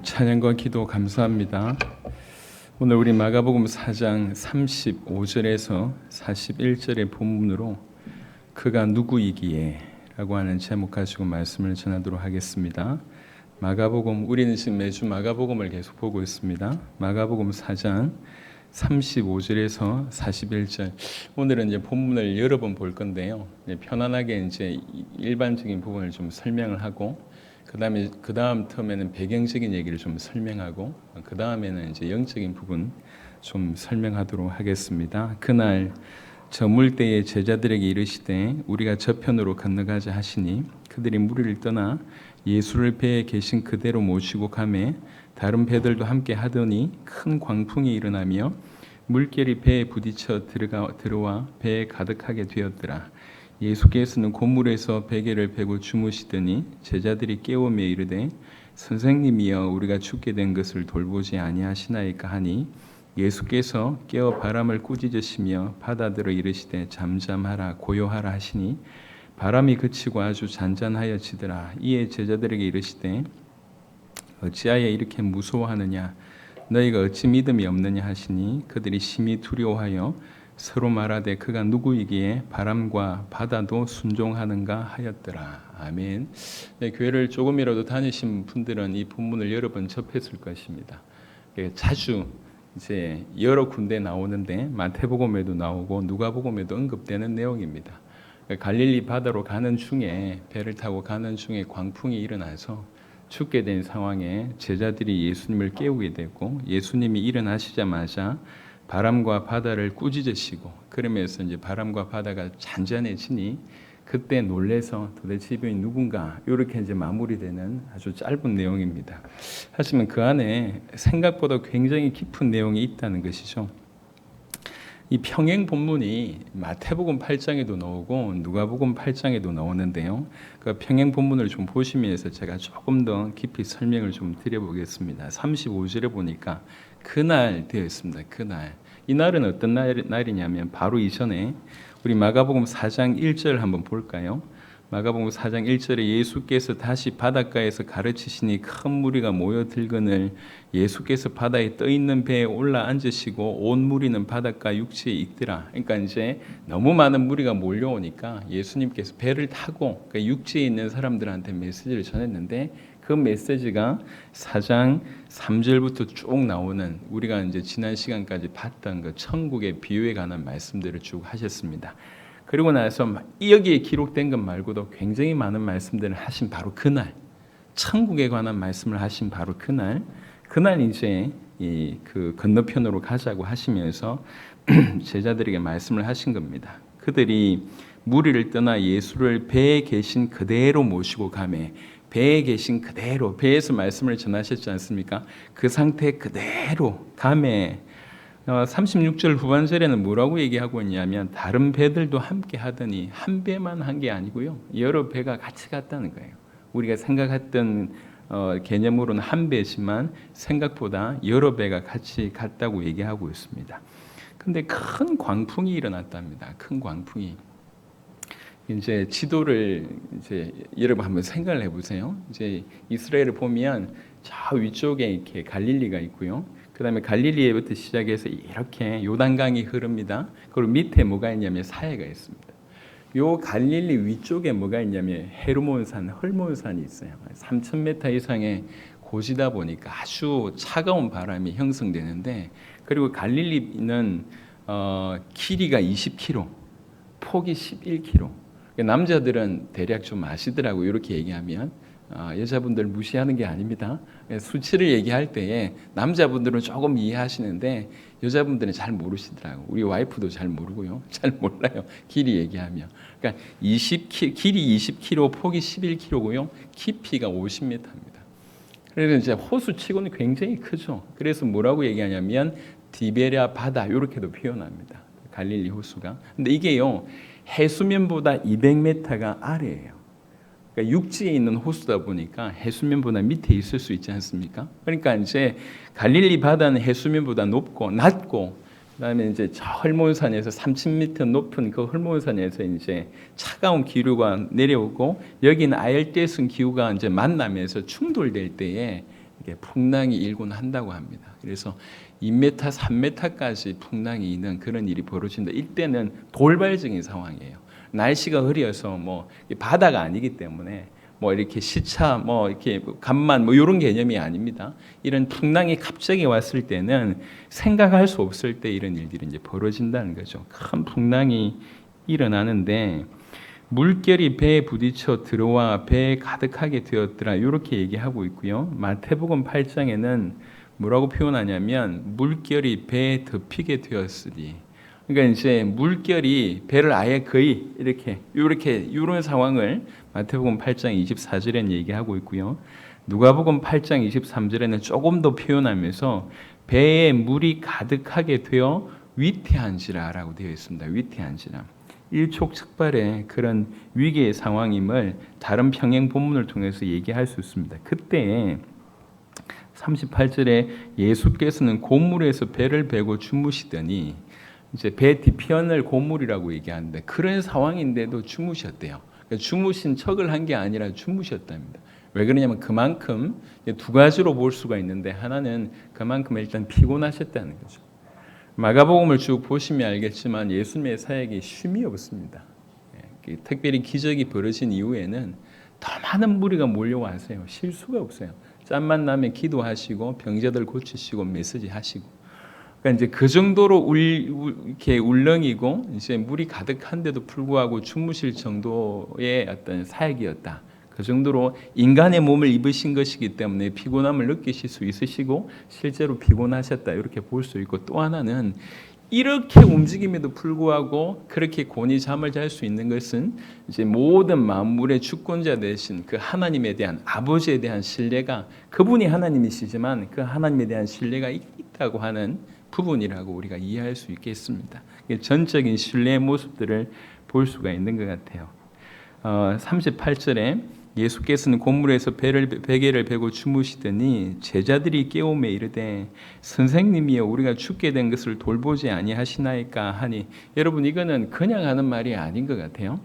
찬양과 기도 감사합니다. 오늘 우리 마가복음 4장 35절에서 41절의 본문으로 그가 누구이기에 라고 하는 제목 가지고 말씀을 전하도록 하겠습니다. 마가복음, 우리는 지금 매주 마가복음을 계속 보고 있습니다. 마가복음 4장 35절에서 41절. 오늘은 이제 본문을 여러 번 볼 건데요. 편안하게 이제 일반적인 부분을 좀 설명을 하고, 그 다음 텀에는 배경적인 얘기를 좀 설명하고, 그 다음에는 이제 영적인 부분 좀 설명하도록 하겠습니다. 그날 저물 때에 제자들에게 이르시되 우리가 저편으로 건너가자 하시니 그들이 무리를 떠나 예수를 배에 계신 그대로 모시고 가매 다른 배들도 함께 하더니 큰 광풍이 일어나며 물결이 배에 부딪혀 들어와 배에 가득하게 되었더라. 예수께서는 곧물에서 베개를 베고 주무시더니 제자들이 깨우며 이르되 선생님이여 우리가 죽게 된 것을 돌보지 아니하시나이까 하니 예수께서 깨어 바람을 꾸짖으시며 바다들어 이르시되 잠잠하라 고요하라 하시니 바람이 그치고 아주 잔잔하여지더라. 이에 제자들에게 이르시되 어찌하여 이렇게 무서워하느냐 너희가 어찌 믿음이 없느냐 하시니 그들이 심히 두려워하여 서로 말하되 그가 누구이기에 바람과 바다도 순종하는가 하였더라. 아멘. 네, 교회를 조금이라도 다니신 분들은 이 본문을 여러 번 접했을 것입니다. 자주 이제 여러 군데 나오는데 마태복음에도 나오고 누가복음에도 언급되는 내용입니다. 갈릴리 바다로 가는 중에 배를 타고 가는 중에 광풍이 일어나서 죽게 된 상황에 제자들이 예수님을 깨우게 됐고 예수님이 일어나시자마자 바람과 바다를 꾸짖으시고 그러면서 이제 바람과 바다가 잔잔해지니 그때 놀래서 도대체 이분이 누군가 이렇게 이제 마무리되는 아주 짧은 내용입니다. 하지만 그 안에 생각보다 굉장히 깊은 내용이 있다는 것이죠. 이 평행 본문이 마태복음 8장에도 나오고 누가복음 8장에도 나오는데요. 그 평행 본문을 좀 보시면서 제가 조금 더 깊이 설명을 좀 드려보겠습니다. 35절에 보니까 그날 되어 있습니다. 그날. 이 날은 어떤 날이냐면 바로 이전에 우리 마가복음 4장 1절 한번 볼까요? 마가복음 4장 1절에 예수께서 다시 바닷가에서 가르치시니 큰 무리가 모여들거늘 예수께서 바다에 떠있는 배에 올라 앉으시고 온 무리는 바닷가 육지에 있더라. 그러니까 이제 너무 많은 무리가 몰려오니까 예수님께서 배를 타고 그러니까 육지에 있는 사람들한테 메시지를 전했는데 그 메시지가 4장 3절부터 쭉 나오는 우리가 이제 지난 시간까지 봤던 그 천국의 비유에 관한 말씀들을 쭉 하셨습니다. 그리고 나서 여기에 기록된 것 말고도 굉장히 많은 말씀들을 하신 바로 그날, 천국에 관한 말씀을 하신 바로 그날 이제 그 건너편으로 가자고 하시면서 제자들에게 말씀을 하신 겁니다. 그들이 무리를 떠나 예수를 배에 계신 그대로 모시고 가매 배에 계신 그대로 배에서 말씀을 전하셨지 않습니까? 그 상태 그대로 가매 36절 후반절에는 뭐라고 얘기하고 있냐면 다른 배들도 함께 하더니 한 배만 한 게 아니고요. 여러 배가 같이 갔다는 거예요. 우리가 생각했던 개념으로는 한 배지만 생각보다 여러 배가 같이 갔다고 얘기하고 있습니다. 그런데 큰 광풍이 일어났답니다. 큰 광풍이. 이제 지도를 이제 여러분 한번 생각을 해보세요. 이제 이스라엘을 보면 저 위쪽에 이렇게 갈릴리가 있고요. 그다음에 갈릴리에부터 시작해서 이렇게 요단강이 흐릅니다. 그리고 밑에 뭐가 있냐면 사해가 있습니다. 요 갈릴리 위쪽에 뭐가 있냐면 헤르몬산, 헐몬산이 있어요. 3,000m 이상의 고지다 보니까 아주 차가운 바람이 형성되는데 그리고 갈릴리는 길이가 20km, 폭이 11km. 남자들은 대략 좀 아시더라고요. 이렇게 얘기하면 여자분들 무시하는 게 아닙니다. 수치를 얘기할 때에 남자분들은 조금 이해하시는데 여자분들은 잘 모르시더라고요. 우리 와이프도 잘 모르고요. 잘 몰라요. 길이 얘기하면. 그러니까 길이 20km, 폭이 11km고요. 깊이가 50m입니다. 그래서 이제 호수치고는 굉장히 크죠. 그래서 뭐라고 얘기하냐면 디베랴 바다 이렇게도 표현합니다. 갈릴리 호수가. 근데 이게요. 해수면보다 200m가 아래예요. 그러니까 육지에 있는 호수다 보니까 해수면보다 밑에 있을 수 있지 않습니까? 그러니까 이제 갈릴리 바다는 해수면보다 낮고 그다음에 이제 저 헐몬산에서 30m 높은 그 헐몬산에서 이제 차가운 기류가 내려오고 여기는 아열대성 기후가 이제 만나면서 충돌될 때에 이게 풍랑이 일곤 한다고 합니다. 그래서 2m, 3m까지 풍랑이 있는 그런 일이 벌어진다. 이때는 돌발적인 상황이에요. 날씨가 흐려서 뭐 바다가 아니기 때문에 뭐 이렇게 시차, 뭐 이렇게 간만 뭐 이런 개념이 아닙니다. 이런 풍랑이 갑자기 왔을 때는 생각할 수 없을 때 이런 일들이 이제 벌어진다는 거죠. 큰 풍랑이 일어나는데 물결이 배에 부딪혀 들어와 배에 가득하게 되었더라. 이렇게 얘기하고 있고요. 마태복음 8장에는 뭐라고 표현하냐면 물결이 배에 덮이게 되었으니. 그러니까 이제 물결이 배를 아예 거의 이렇게 이런 상황을 마태복음 8장 24절에는 얘기하고 있고요. 누가복음 8장 23절에는 조금 더 표현하면서 배에 물이 가득하게 되어 위태한지라라고 되어 있습니다. 위태한지라. 일촉즉발의 그런 위기의 상황임을 다른 평행 본문을 통해서 얘기할 수 있습니다. 그때 38절에 예수께서는 고물에서 배를 베고 주무시더니 이제 배 뒤편을 고물이라고 얘기하는데 그런 상황인데도 주무셨대요. 그러니까 주무신 척을 한 게 아니라 주무셨답니다. 왜 그러냐면 그만큼 두 가지로 볼 수가 있는데 하나는 그만큼 일단 피곤하셨다는 거죠. 마가복음을 쭉 보시면 알겠지만 예수님의 사역이 쉼이 없습니다. 특별히 기적이 벌어진 이후에는 더 많은 무리가 몰려와서요. 쉴 수가 없어요. 짬만 나면 기도하시고 병자들 고치시고 메시지 하시고. 그러니까 이제 그 정도로 이렇게 울렁이고 이제 물이 가득한데도 불구하고 주무실 정도의 어떤 사역이었다. 그 정도로 인간의 몸을 입으신 것이기 때문에 피곤함을 느끼실 수 있으시고 실제로 피곤하셨다 이렇게 볼 수 있고 또 하나는 이렇게 움직임에도 불구하고 그렇게 곤히 잠을 잘 수 있는 것은 이제 모든 만물의 주권자 되신 그 하나님에 대한 아버지에 대한 신뢰가 그분이 하나님이시지만 그 하나님에 대한 신뢰가 있다고 하는 부분이라고 우리가 이해할 수 있겠습니다. 전적인 신뢰의 모습들을 볼 수가 있는 것 같아요. 38절에 예수께서는 고물에서 베개를 베고 주무시더니 제자들이 깨우며 이르되 선생님이여 우리가 죽게 된 것을 돌보지 아니하시나이까 하니 여러분 이거는 그냥 하는 말이 아닌 것 같아요.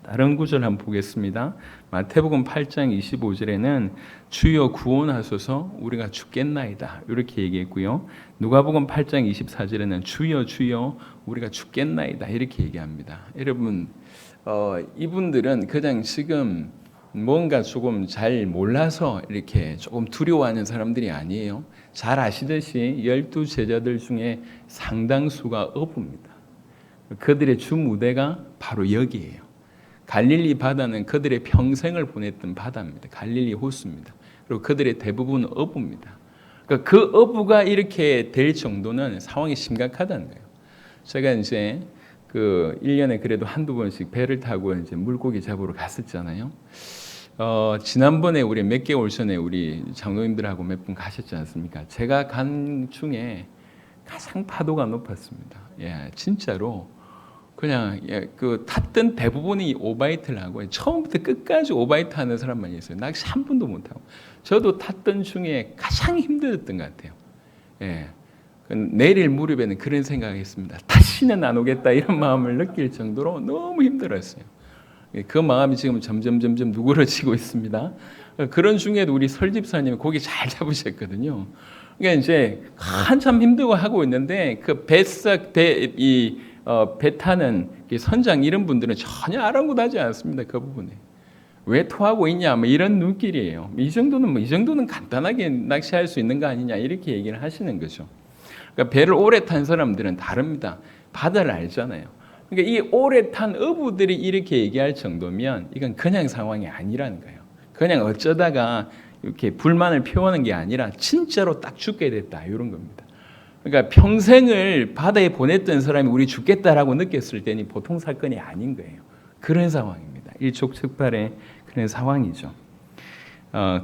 다른 구절 한번 보겠습니다. 마태복음 8장 25절에는 주여 구원하소서 우리가 죽겠나이다 이렇게 얘기했고요. 누가복음 8장 24절에는 주여 주여 우리가 죽겠나이다 이렇게 얘기합니다. 여러분 이분들은 그냥 지금 뭔가 조금 잘 몰라서 이렇게 조금 두려워하는 사람들이 아니에요. 잘 아시듯이 12 제자들 중에 상당수가 어부입니다. 그들의 주 무대가 바로 여기예요. 갈릴리 바다는 그들의 평생을 보냈던 바다입니다. 갈릴리 호수입니다. 그리고 그들의 대부분 어부입니다. 그러니까 그 어부가 이렇게 될 정도는 상황이 심각하다는 거예요. 제가 이제 그 1년에 그래도 한두 번씩 배를 타고 이제 물고기 잡으러 갔었잖아요. 지난번에 우리 몇 개월 전에 우리 장로님들하고 몇 분 가셨지 않습니까? 제가 간 중에 가장 파도가 높았습니다. 예, 진짜로 그냥 그 탔던 대부분이 오바이트를 하고 처음부터 끝까지 오바이트 하는 사람만 있어요. 낚시 한 번도 못 하고. 저도 탔던 중에 가장 힘들었던 것 같아요. 예. 내릴 무렵에는 그런 생각했습니다. 다시는 안 오겠다 이런 마음을 느낄 정도로 너무 힘들었어요. 그 마음이 지금 점점 누그러지고 있습니다. 그런 중에도 우리 설 집사님이 고기 잘 잡으셨거든요. 그러니까 이제 한참 힘들고 하고 있는데 그 배 타는 선장 이런 분들은 전혀 아랑곳하지 않습니다. 그 부분에 왜 토하고 있냐 뭐 이런 눈길이에요. 이 정도는 간단하게 낚시할 수 있는 거 아니냐 이렇게 얘기를 하시는 거죠. 그러니까 배를 오래 탄 사람들은 다릅니다. 바다를 알잖아요. 그러니까 이 오래 탄 어부들이 이렇게 얘기할 정도면 이건 그냥 상황이 아니라는 거예요. 그냥 어쩌다가 이렇게 불만을 표하는 게 아니라 진짜로 딱 죽게 됐다 이런 겁니다. 그러니까 평생을 바다에 보냈던 사람이 우리 죽겠다라고 느꼈을 때니 보통 사건이 아닌 거예요. 그런 상황입니다. 일촉즉발의 그런 상황이죠.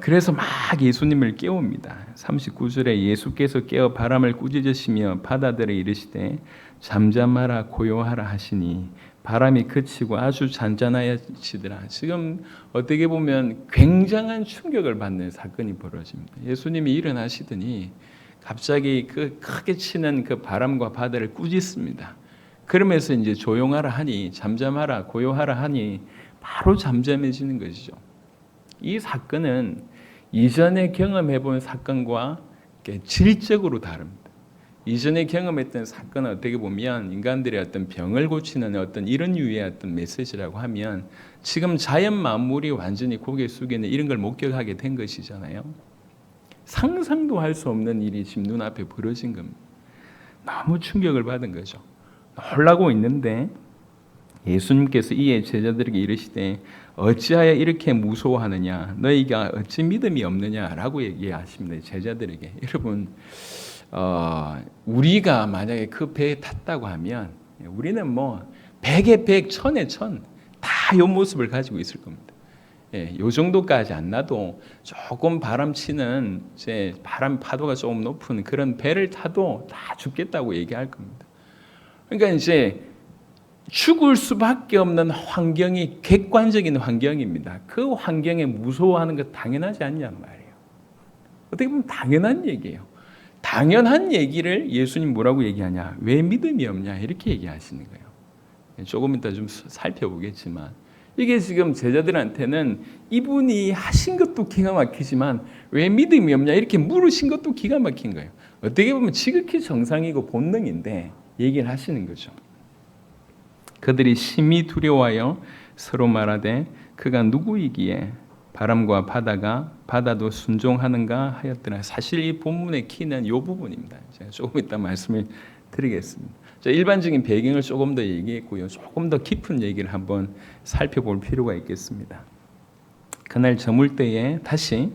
그래서 막 예수님을 깨웁니다. 39절에 예수께서 깨어 바람을 꾸짖으시며 바다들에 이르시되 잠잠하라 고요하라 하시니 바람이 그치고 아주 잔잔하여지더라. 지금 어떻게 보면 굉장한 충격을 받는 사건이 벌어집니다. 예수님이 일어나시더니 갑자기 그 크게 치는 그 바람과 바다를 꾸짖습니다. 그러면서 이제 조용하라 하니 잠잠하라 고요하라 하니 바로 잠잠해지는 것이죠. 이 사건은 이전에 경험해본 사건과 질적으로 다릅니다. 이전에 경험했던 사건은 어떻게 보면 인간들의 어떤 병을 고치는 어떤 이런 유의 어떤 메시지라고 하면 지금 자연 만물이 완전히 고개 숙이는 이런 걸 목격하게 된 것이잖아요. 상상도 할 수 없는 일이 지금 눈앞에 벌어진 겁니다. 너무 충격을 받은 거죠. 놀라고 있는데 예수님께서 이에 제자들에게 이르시되 어찌하여 이렇게 무서워하느냐 너희가 어찌 믿음이 없느냐라고 얘기하십니다. 제자들에게. 여러분 우리가 만약에 그 배에 탔다고 하면 우리는 뭐 100에 100, 1000에 1000 다 이 모습을 가지고 있을 겁니다. 예, 요 정도까지 안 나도 조금 바람 치는 이제 바람 파도가 조금 높은 그런 배를 타도 다 죽겠다고 얘기할 겁니다. 그러니까 이제 죽을 수밖에 없는 환경이 객관적인 환경입니다. 그 환경에 무서워하는 것 당연하지 않냔 말이에요. 어떻게 보면 당연한 얘기예요. 당연한 얘기를 예수님 뭐라고 얘기하냐? 왜 믿음이 없냐? 이렇게 얘기하시는 거예요. 조금 이따 좀 살펴보겠지만 이게 지금 제자들한테는 이분이 하신 것도 기가 막히지만 왜 믿음이 없냐? 이렇게 물으신 것도 기가 막힌 거예요. 어떻게 보면 지극히 정상이고 본능인데 얘기를 하시는 거죠. 그들이 심히 두려워하여 서로 말하되 그가 누구이기에 바람과 바다도 순종하는가 하였더라. 사실 이 본문의 키는 이 부분입니다. 제가 조금 이따 말씀을 드리겠습니다. 일반적인 배경을 조금 더 얘기했고요. 조금 더 깊은 얘기를 한번 살펴볼 필요가 있겠습니다. 그날 저물 때에 다시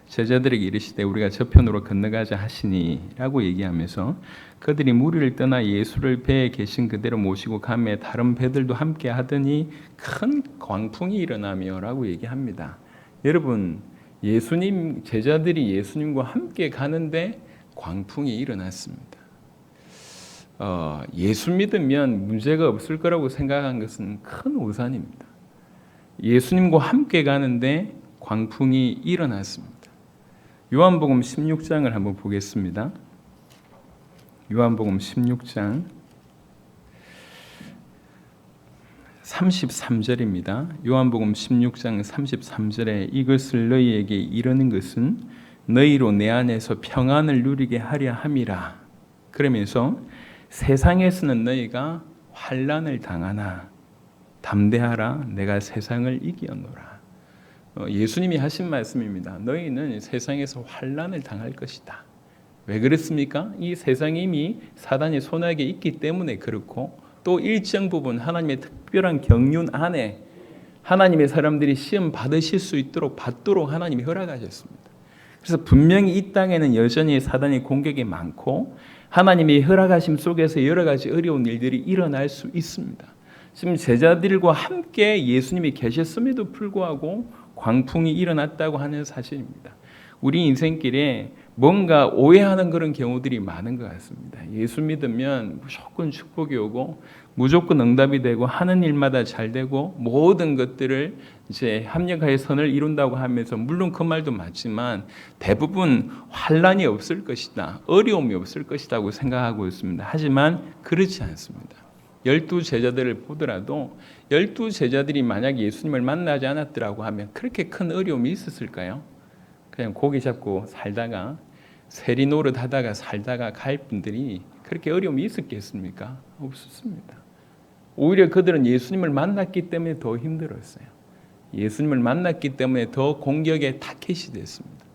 제자들에게 이르시되 우리가 저편으로 건너가자 하시니라고 얘기하면서 그들이 무리를 떠나 예수를 배에 계신 그대로 모시고 가매 다른 배들도 함께 하더니 큰 광풍이 일어나며라고 얘기합니다. 여러분 예수님 제자들이 예수님과 함께 가는데 광풍이 일어났습니다. 예수 믿으면 문제가 없을 거라고 생각한 것은 큰 오산입니다. 예수님과 함께 가는데 광풍이 일어났습니다. 요한복음 16장을 한번 보겠습니다. 요한복음 16장 33절입니다. 요한복음 16장 33절에 이것을 너희에게 이르는 것은 너희로 내 안에서 평안을 누리게 하려 함이라. 그러면서 세상에서는 너희가 환난을 당하나 담대하라 내가 세상을 이기었노라. 예수님이 하신 말씀입니다. 너희는 세상에서 환난을 당할 것이다. 왜 그렇습니까? 이 세상이 이미 사단의 손아귀에 있기 때문에 그렇고 또 일정 부분 하나님의 특별한 경륜 안에 하나님의 사람들이 시험 받도록 하나님이 허락하셨습니다. 그래서 분명히 이 땅에는 여전히 사단의 공격이 많고 하나님의 허락하심 속에서 여러 가지 어려운 일들이 일어날 수 있습니다. 지금 제자들과 함께 예수님이 계셨음에도 불구하고 광풍이 일어났다고 하는 사실입니다. 우리 인생길에 뭔가 오해하는 그런 경우들이 많은 것 같습니다. 예수 믿으면 무조건 축복이 오고 무조건 응답이 되고 하는 일마다 잘 되고 모든 것들을 이제 합력하여 선을 이룬다고 하면서 물론 그 말도 맞지만 대부분 환난이 없을 것이다, 어려움이 없을 것이라고 생각하고 있습니다. 하지만 그렇지 않습니다. 12제자들을 보더라도 12제자들이 만약 예수님을 만나지 않았더라고 하면 그렇게 큰 어려움이 있었을까요? 그냥 고기 잡고 살다가 세리 노릇 하다가 살다가 갈 분들이 그렇게 어려움이 있었겠습니까? 없었습니다. 오히려 그들은 예수님을 만났기 때문에 더 힘들었어요. 예수님을 만났기 때문에 더 공격의 타켓이 됐습니다.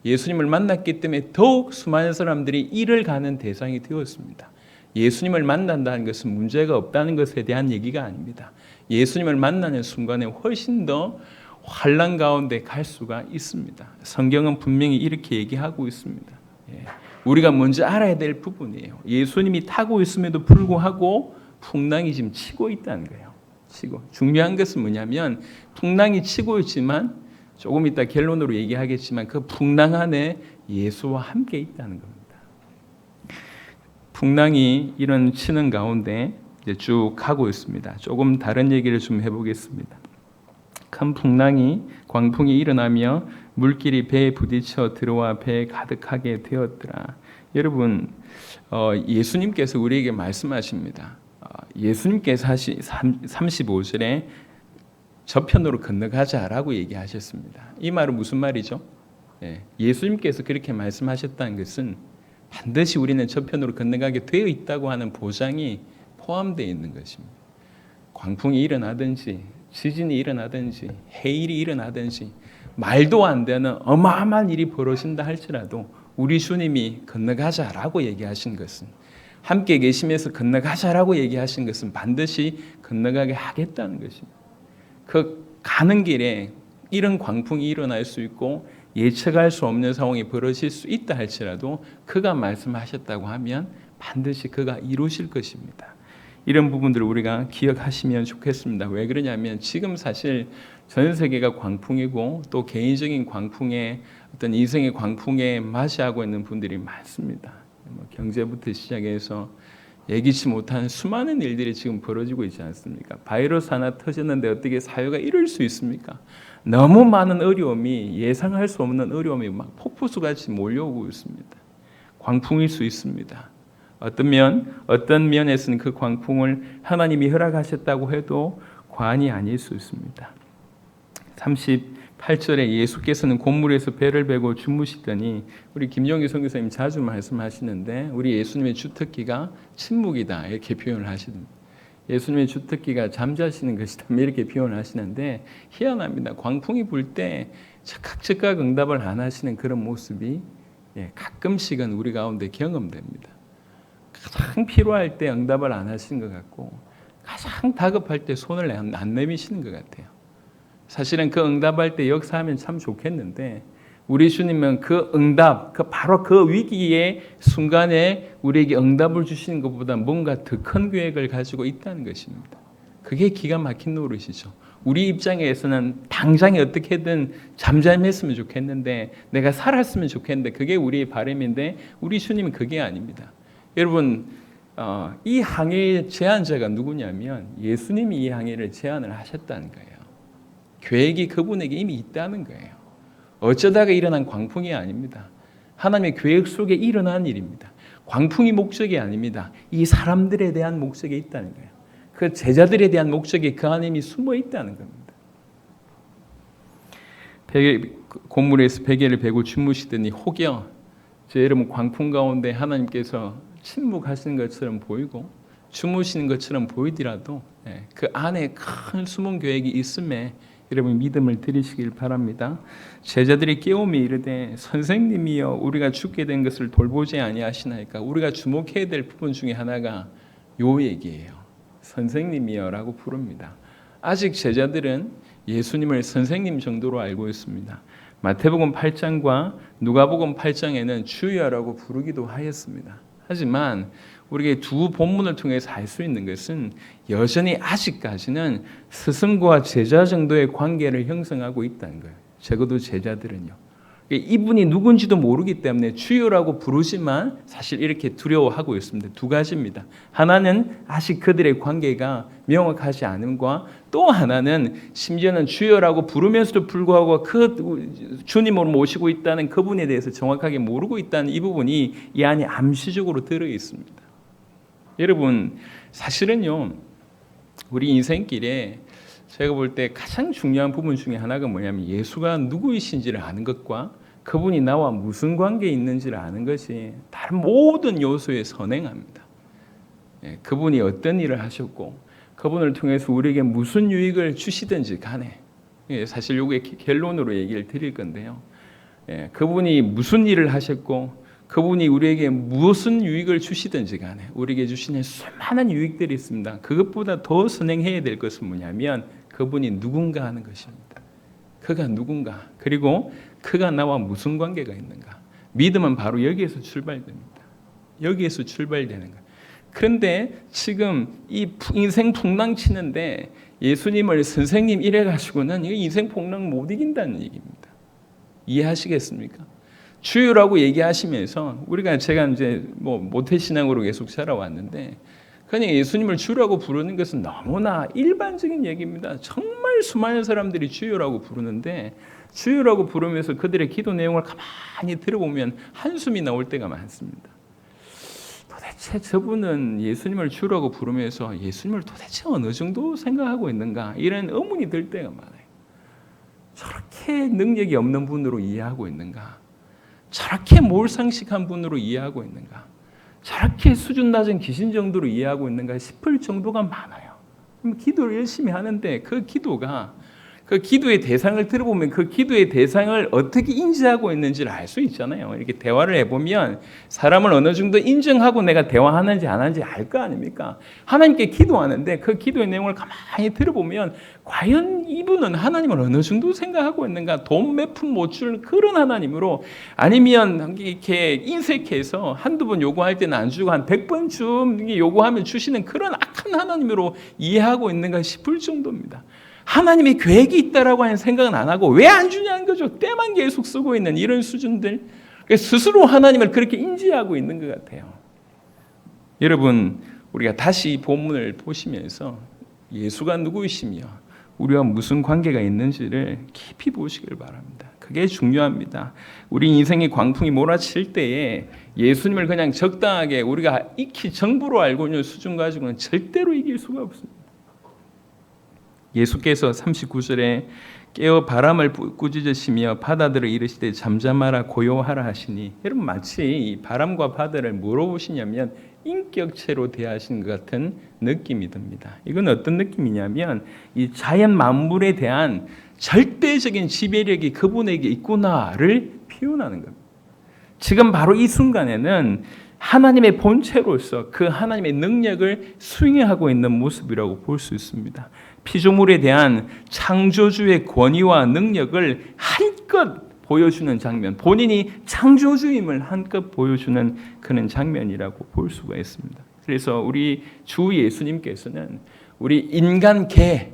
예수님을 만났기 때문에 더욱 수많은 사람들이 이를 가는 대상이 되었습니다. 예수님을 만난다는 것은 문제가 없다는 것에 대한 얘기가 아닙니다. 예수님을 만나는 순간에 훨씬 더 환난 가운데 갈 수가 있습니다. 성경은 분명히 이렇게 얘기하고 있습니다. 우리가 먼저 알아야 될 부분이에요. 예수님이 타고 있음에도 불구하고 풍랑이 지금 치고 있다는 거예요. 중요한 것은 뭐냐면 풍랑이 치고 있지만 조금 이따 결론으로 얘기하겠지만 그 풍랑 안에 예수와 함께 있다는 겁니다. 풍랑이 이런 치는 가운데 이제 쭉 가고 있습니다. 조금 다른 얘기를 좀 해보겠습니다. 큰 광풍이 일어나며 물길이 배에 부딪혀 들어와 배에 가득하게 되었더라. 여러분, 예수님께서 우리에게 말씀하십니다. 예수님께서 35절에 저편으로 건너가자라고 얘기하셨습니다. 이 말은 무슨 말이죠? 예수님께서 그렇게 말씀하셨다는 것은 반드시 우리는 저편으로 건너가게 되어 있다고 하는 보장이 포함되어 있는 것입니다. 광풍이 일어나든지 지진이 일어나든지 해일이 일어나든지 말도 안 되는 어마어마한 일이 벌어진다 할지라도 우리 주님이 건너가자라고 얘기하신 것은, 함께 계시면서 건너가자라고 얘기하신 것은 반드시 건너가게 하겠다는 것입니다. 그 가는 길에 이런 광풍이 일어날 수 있고 예측할 수 없는 상황이 벌어질 수 있다 할지라도 그가 말씀하셨다고 하면 반드시 그가 이루실 것입니다. 이런 부분들을 우리가 기억하시면 좋겠습니다. 왜 그러냐면 지금 사실 전 세계가 광풍이고 또 개인적인 광풍에, 어떤 인생의 광풍에 맞이하고 있는 분들이 많습니다. 경제부터 시작해서 예기치 못한 수많은 일들이 지금 벌어지고 있지 않습니까? 바이러스 하나 터졌는데 어떻게 사회가 이럴 수 있습니까? 너무 많은 어려움이, 예상할 수 없는 어려움이 막 폭포수같이 몰려오고 있습니다. 광풍일 수 있습니다. 어떤 면에서는 그 광풍을 하나님이 허락하셨다고 해도 과언이 아닐 수 있습니다. 38절에 예수께서는 곤물에서 배를 베고 주무시더니, 우리 김용희 선교사님 자주 말씀하시는데 우리 예수님의 주특기가 침묵이다 이렇게 표현을 하시던데, 예수님의 주특기가 잠자시는 것이다 이렇게 표현을 하시는데, 희한합니다. 광풍이 불 때 즉각 응답을 안 하시는 그런 모습이 가끔씩은 우리 가운데 경험됩니다. 가장 필요할 때 응답을 안 하시는 것 같고 가장 다급할 때 손을 안 내미시는 것 같아요. 사실은 그 응답할 때 역사하면 참 좋겠는데 우리 주님은 그 응답, 바로 그 위기의 순간에 우리에게 응답을 주시는 것보다 뭔가 더 큰 계획을 가지고 있다는 것입니다. 그게 기가 막힌 노릇이죠. 우리 입장에서는 당장에 어떻게든 잠잠했으면 좋겠는데, 내가 살았으면 좋겠는데, 그게 우리의 바람인데 우리 주님은 그게 아닙니다. 여러분, 이 항해의 제안자가 누구냐면 예수님이 이 항해를 제안을 하셨다는 거예요. 계획이 그분에게 이미 있다는 거예요. 어쩌다가 일어난 광풍이 아닙니다. 하나님의 계획 속에 일어난 일입니다. 광풍이 목적이 아닙니다. 이 사람들에 대한 목적이 있다는 거예요. 그 제자들에 대한 목적이 그 안에 이미 숨어 있다는 겁니다. 곤물에서 베개를 베고 주무시더니 혹여, 여러분, 광풍 가운데 하나님께서 침묵하시는 것처럼 보이고 주무시는 것처럼 보이더라도 그 안에 큰 숨은 계획이 있음에 여러분 믿음을 드리시길 바랍니다. 제자들이 깨우며 이르되 선생님이여 우리가 죽게 된 것을 돌보지 아니하시나이까. 우리가 주목해야 될 부분 중에 하나가 요 얘기예요. 선생님이여라고 부릅니다. 아직 제자들은 예수님을 선생님 정도로 알고 있습니다. 마태복음 8장과 누가복음 8장에는 주여라고 부르기도 하였습니다. 하지만 우리에게 두 본문을 통해서 알 수 있는 것은 여전히 아직까지는 스승과 제자 정도의 관계를 형성하고 있다는 거예요. 적어도 제자들은요. 이분이 누군지도 모르기 때문에 주여라고 부르지만 사실 이렇게 두려워하고 있습니다. 두 가지입니다. 하나는 아직 그들의 관계가 명확하지 않음과, 또 하나는 심지어는 주여라고 부르면서도 불구하고 그 주님을 모시고 있다는 그분에 대해서 정확하게 모르고 있다는 이 부분이 이 안에 암시적으로 들어 있습니다. 여러분, 사실은요, 우리 인생길에 제가 볼 때 가장 중요한 부분 중에 하나가 뭐냐면 예수가 누구이신지를 아는 것과 그분이 나와 무슨 관계에 있는지를 아는 것이 다른 모든 요소에 선행합니다. 그분이 어떤 일을 하셨고 그분을 통해서 우리에게 무슨 유익을 주시든지 간에, 사실 이게 결론으로 얘기를 드릴 건데요. 그분이 무슨 일을 하셨고 그분이 우리에게 무슨 유익을 주시든지 간에 우리에게 주시는 수많은 유익들이 있습니다. 그것보다 더 선행해야 될 것은 뭐냐면 그분이 누군가 하는 것입니다. 그가 누군가, 그리고 그가 나와 무슨 관계가 있는가. 믿음은 바로 여기에서 출발됩니다. 여기에서 출발되는 거예요. 그런데 지금 이 인생 풍랑 치는데 예수님을 선생님 이래가지고는 이 인생 풍랑 못 이긴다는 얘기입니다. 이해하시겠습니까? 주유라고 얘기하시면서 제가 이제 모태신앙으로 계속 살아왔는데 그냥 예수님을 주라고 부르는 것은 너무나 일반적인 얘기입니다. 정말 수많은 사람들이 주여라고 부르는데 주여라고 부르면서 그들의 기도 내용을 가만히 들어보면 한숨이 나올 때가 많습니다. 도대체 저분은 예수님을 주라고 부르면서 예수님을 도대체 어느 정도 생각하고 있는가, 이런 의문이 들 때가 많아요. 저렇게 능력이 없는 분으로 이해하고 있는가? 저렇게 몰상식한 분으로 이해하고 있는가? 저렇게 수준 낮은 귀신 정도로 이해하고 있는가 싶을 정도가 많아요. 기도를 열심히 하는데 그 기도의 대상을 들어보면 그 기도의 대상을 어떻게 인지하고 있는지를 알 수 있잖아요. 이렇게 대화를 해보면 사람을 어느 정도 인정하고 내가 대화하는지 안 하는지 알 거 아닙니까? 하나님께 기도하는데 그 기도의 내용을 가만히 들어보면 과연 이분은 하나님을 어느 정도 생각하고 있는가? 돈 몇 푼 못 주는 그런 하나님으로, 아니면 이렇게 인색해서 한두 번 요구할 때는 안 주고 한 100번 요구하면 주시는 그런 악한 하나님으로 이해하고 있는가 싶을 정도입니다. 하나님의 계획이 있다라고 하는 생각은 안 하고 왜 안 주냐는 거죠. 때만 계속 쓰고 있는 이런 수준들, 스스로 하나님을 그렇게 인지하고 있는 것 같아요. 여러분, 우리가 다시 본문을 보시면서 예수가 누구이시며 우리와 무슨 관계가 있는지를 깊이 보시길 바랍니다. 그게 중요합니다. 우리 인생의 광풍이 몰아칠 때에 예수님을 그냥 적당하게 우리가 익히 정보로 알고 있는 수준 가지고는 절대로 이길 수가 없습니다. 예수께서 39절에 깨어 바람을 꾸짖으시며 바다들을 이르시되 잠잠하라 고요하라 하시니, 여러분 마치 이 바람과 바다를 뭐로 보시냐면 인격체로 대하신 것 같은 느낌이 듭니다. 이건 어떤 느낌이냐면 이 자연 만물에 대한 절대적인 지배력이 그분에게 있구나를 표현하는 겁니다. 지금 바로 이 순간에는 하나님의 본체로서 그 하나님의 능력을 수행하고 있는 모습이라고 볼 수 있습니다. 피조물에 대한 창조주의 권위와 능력을 한껏 보여주는 장면, 본인이 창조주임을 한껏 보여주는 그런 장면이라고 볼 수가 있습니다. 그래서 우리 주 예수님께서는 우리 인간계를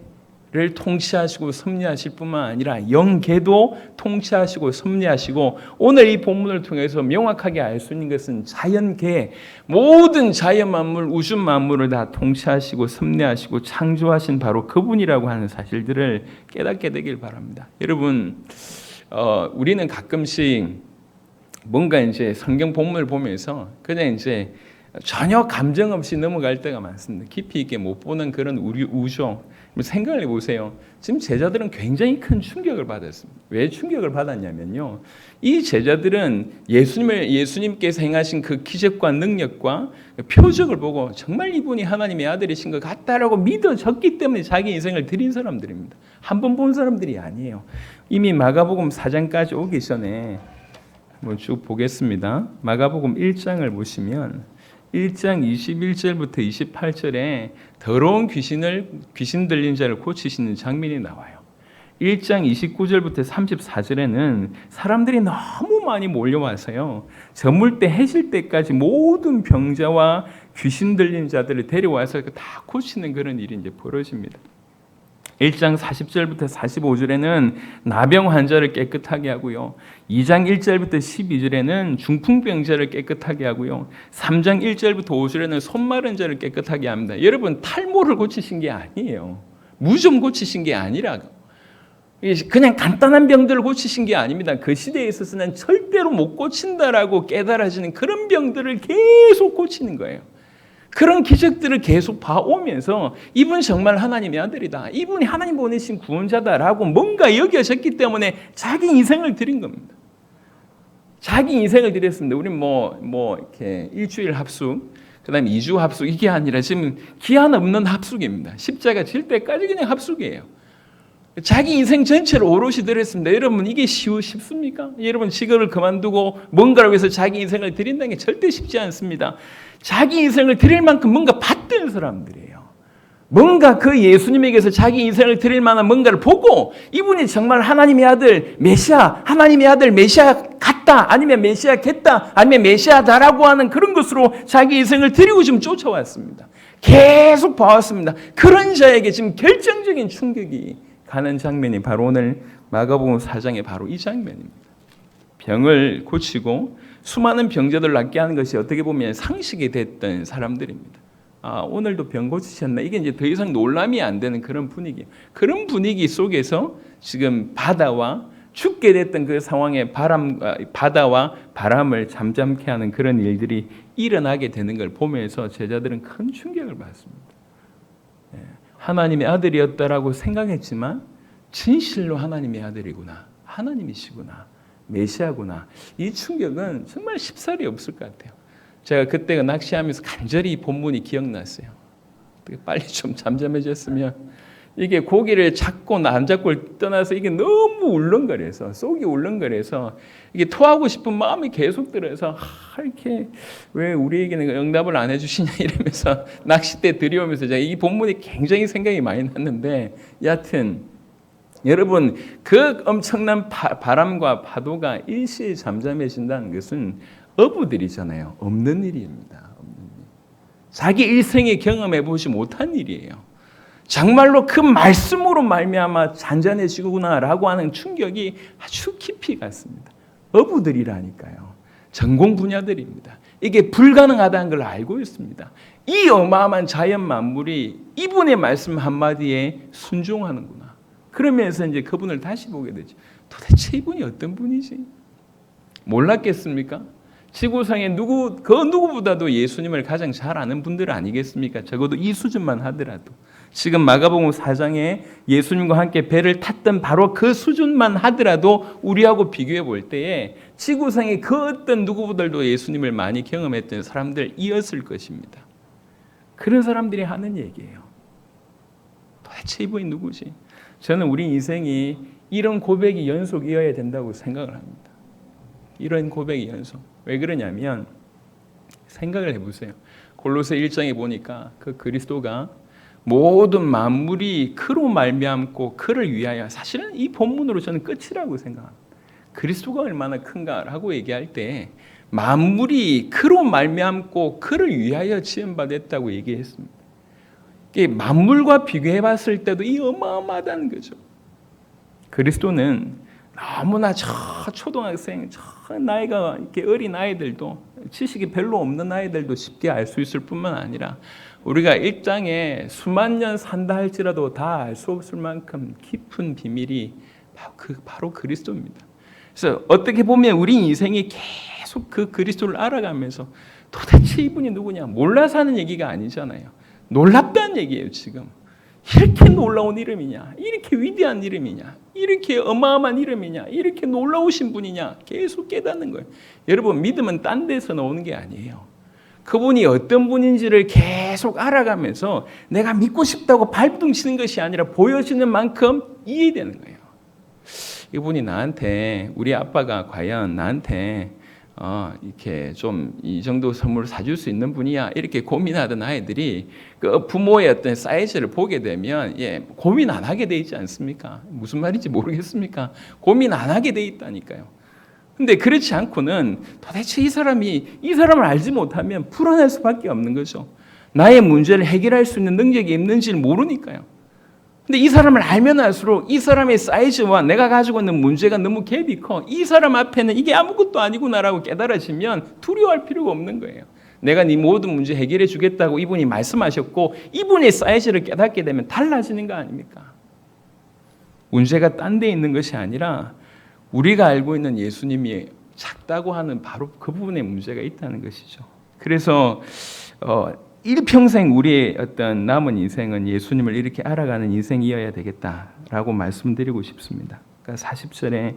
통치하시고 섭리하실 뿐만 아니라 영계도 통치하시고 섭리하시고, 오늘 이 본문을 통해서 명확하게 알 수 있는 것은 자연계, 모든 자연 만물, 우주 만물을 다 통치하시고 섭리하시고 창조하신 바로 그분이라고 하는 사실들을 깨닫게 되길 바랍니다. 여러분, 우리는 가끔씩 뭔가 이제 성경 본문을 보면서 그냥 이제 전혀 감정 없이 넘어갈 때가 많습니다. 깊이 있게 못 보는 그런 우리 우정. 생각을 해보세요. 지금 제자들은 굉장히 큰 충격을 받았습니다. 왜 충격을 받았냐면요, 이 제자들은 예수님께서 행하신 그 기적과 능력과 표적을 보고 정말 이분이 하나님의 아들이신 것 같다라고 믿어졌기 때문에 자기 인생을 드린 사람들입니다. 한 번 본 사람들이 아니에요. 이미 마가복음 4장까지 오기 전에 한번 쭉 보겠습니다. 마가복음 1장을 보시면 1장 21절부터 28절에 더러운 귀신 들린 자를 고치시는 장면이 나와요. 1장 29절부터 34절에는 사람들이 너무 많이 몰려와서요, 저물 때 해질 때까지 모든 병자와 귀신 들린 자들을 데려와서 다 고치는 그런 일이 이제 벌어집니다. 1장 40절부터 45절에는 나병 환자를 깨끗하게 하고요. 2장 1절부터 12절에는 중풍병자를 깨끗하게 하고요. 3장 1절부터 5절에는 손마른 자를 깨끗하게 합니다. 여러분, 탈모를 고치신 게 아니에요. 무좀 고치신 게 아니라 그냥 간단한 병들을 고치신 게 아닙니다. 그 시대에 있어서는 절대로 못 고친다라고 깨달아지는 그런 병들을 계속 고치는 거예요. 그런 기적들을 계속 봐오면서 이분 정말 하나님의 아들이다, 이분이 하나님 보내신 구원자다라고 뭔가 여겨졌기 때문에 자기 인생을 드린 겁니다. 자기 인생을 드렸습니다. 우리는 이렇게 일주일 합숙, 그다음에 2주 합숙, 이게 아니라 지금 기한 없는 합숙입니다. 십자가 질 때까지 그냥 합숙이에요. 자기 인생 전체를 오롯이 드렸습니다. 여러분, 이게 쉽습니까? 여러분, 직업을 그만두고 뭔가를 위해서 자기 인생을 드린다는 게 절대 쉽지 않습니다. 자기 인생을 드릴 만큼 뭔가 받던 사람들이에요. 뭔가 그 예수님에게서 자기 인생을 드릴 만한 뭔가를 보고 이분이 정말 하나님의 아들 메시아, 하나님의 아들 메시아 같다, 아니면 메시아 겠다, 아니면 메시아다라고 하는 그런 것으로 자기 인생을 드리고 지금 쫓아왔습니다. 계속 봐왔습니다. 그런 자에게 지금 결정적인 충격이 가는 장면이 바로 오늘 마가복음 4장의 바로 이 장면입니다. 병을 고치고 수많은 병자들을 낫게 하는 것이 어떻게 보면 상식이 됐던 사람들입니다. 오늘도 병 고치셨나? 이게 이제 더 이상 놀람이 안 되는 그런 분위기. 그런 분위기 속에서 지금 바다와 죽게 됐던 그 상황에 바다와 바람을 잠잠케 하는 그런 일들이 일어나게 되는 걸 보면서 제자들은 큰 충격을 받습니다. 하나님의 아들이었다라고 생각했지만 진실로 하나님의 아들이구나, 하나님이시구나, 메시아구나. 이 충격은 정말 쉽사리 없을 것 같아요. 제가 그때 낚시하면서 간절히 이 본문이 기억났어요. 빨리 좀 잠잠해졌으면. 이게 고기를 잡고 안 잡고 떠나서 이게 너무 울렁거려서, 속이 울렁거려서 이게 토하고 싶은 마음이 계속 들어서 이렇게 왜 우리에게는 응답을 안 해주시냐 이러면서 낚싯대 들이오면서 제가 이 본문이 굉장히 생각이 많이 났는데, 여하튼 여러분, 그 엄청난 바람과 파도가 일시에 잠잠해진다는 것은 어부들이잖아요. 없는 일입니다. 자기 일생에 경험해 보지 못한 일이에요. 정말로 그 말씀으로 말미암아 잔잔해지구나라고 하는 충격이 아주 깊이 갔습니다. 어부들이라니까요. 전공 분야들입니다. 이게 불가능하다는 걸 알고 있습니다. 이 어마어마한 자연 만물이 이분의 말씀 한마디에 순종하는구나. 그러면서 이제 그분을 다시 보게 되죠. 도대체 이분이 어떤 분이지? 몰랐겠습니까? 지구상에 그 누구보다도 예수님을 가장 잘 아는 분들 아니겠습니까? 적어도 이 수준만 하더라도. 지금 마가복음 4장에 예수님과 함께 배를 탔던 바로 그 수준만 하더라도 우리하고 비교해 볼 때에 지구상에 그 어떤 누구보다도 예수님을 많이 경험했던 사람들이었을 것입니다. 그런 사람들이 하는 얘기예요. 도대체 이분이 누구지? 저는 우리 인생이 이런 고백이 연속이어야 된다고 생각을 합니다. 이런 고백이 연속. 왜 그러냐면 생각을 해보세요. 골로새 1장에 보니까 그 그리스도가 모든 만물이 그로 말미암고 그를 위하여, 사실은 이 본문으로 저는 끝이라고 생각합니다. 그리스도가 얼마나 큰가라고 얘기할 때 만물이 그로 말미암고 그를 위하여 지음받았다고 얘기했습니다. 이게 만물과 비교해 봤을 때도 이 어마어마하다는 거죠. 그리스도는 너무나 저 초등학생, 저 나이가 이렇게 어린 아이들도, 지식이 별로 없는 아이들도 쉽게 알 수 있을 뿐만 아니라 우리가 일장에 수만 년 산다 할지라도 다 알 수 없을 만큼 깊은 비밀이 바로 그리스도입니다. 그래서 어떻게 보면 우리 인생이 계속 그 그리스도를 알아가면서 도대체 이분이 누구냐, 몰라서 하는 얘기가 아니잖아요. 놀랍다는 얘기예요. 지금 이렇게 놀라운 이름이냐, 이렇게 위대한 이름이냐, 이렇게 어마어마한 이름이냐, 이렇게 놀라우신 분이냐 계속 깨닫는 거예요. 여러분, 믿음은 딴 데서 나오는 게 아니에요. 그분이 어떤 분인지를 계속 알아가면서 내가 믿고 싶다고 발동치는 것이 아니라 보여지는 만큼 이해되는 거예요. 이분이 나한테, 우리 아빠가 과연 나한테 이렇게 좀 이 정도 선물을 사줄 수 있는 분이야, 이렇게 고민하던 아이들이 그 부모의 어떤 사이즈를 보게 되면 고민 안 하게 돼 있지 않습니까? 무슨 말인지 모르겠습니까? 고민 안 하게 돼 있다니까요. 근데 그렇지 않고는 도대체 이 사람을 알지 못하면 불안할 수밖에 없는 거죠. 나의 문제를 해결할 수 있는 능력이 있는지를 모르니까요. 근데 이 사람을 알면 알수록 이 사람의 사이즈와 내가 가지고 있는 문제가 너무 갭이 커. 이 사람 앞에는 이게 아무것도 아니구나라고 깨달아지면 두려워할 필요가 없는 거예요. 내가 네 모든 문제 해결해 주겠다고 이분이 말씀하셨고 이분의 사이즈를 깨닫게 되면 달라지는 거 아닙니까? 문제가 딴 데 있는 것이 아니라 우리가 알고 있는 예수님이 작다고 하는 바로 그 부분에 문제가 있다는 것이죠. 그래서 일평생 우리의 어떤 남은 인생은 예수님을 이렇게 알아가는 인생이어야 되겠다라고 말씀드리고 싶습니다. 그러니까 40절에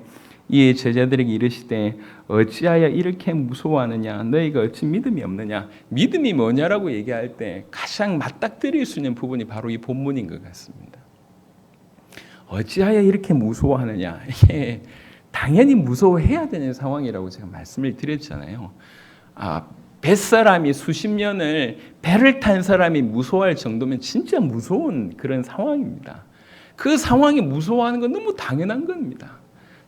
이에 제자들에게 이르시되 어찌하여 이렇게 무서워하느냐, 너희가 어찌 믿음이 없느냐. 믿음이 뭐냐라고 얘기할 때 가장 맞닥뜨릴 수 있는 부분이 바로 이 본문인 것 같습니다. 어찌하여 이렇게 무서워하느냐, 이게 당연히 무서워해야 되는 상황이라고 제가 말씀을 드렸잖아요. 뱃사람이 수십 년을 배를 탄 사람이 무서워할 정도면 진짜 무서운 그런 상황입니다. 그 상황이 무서워하는 건 너무 당연한 겁니다.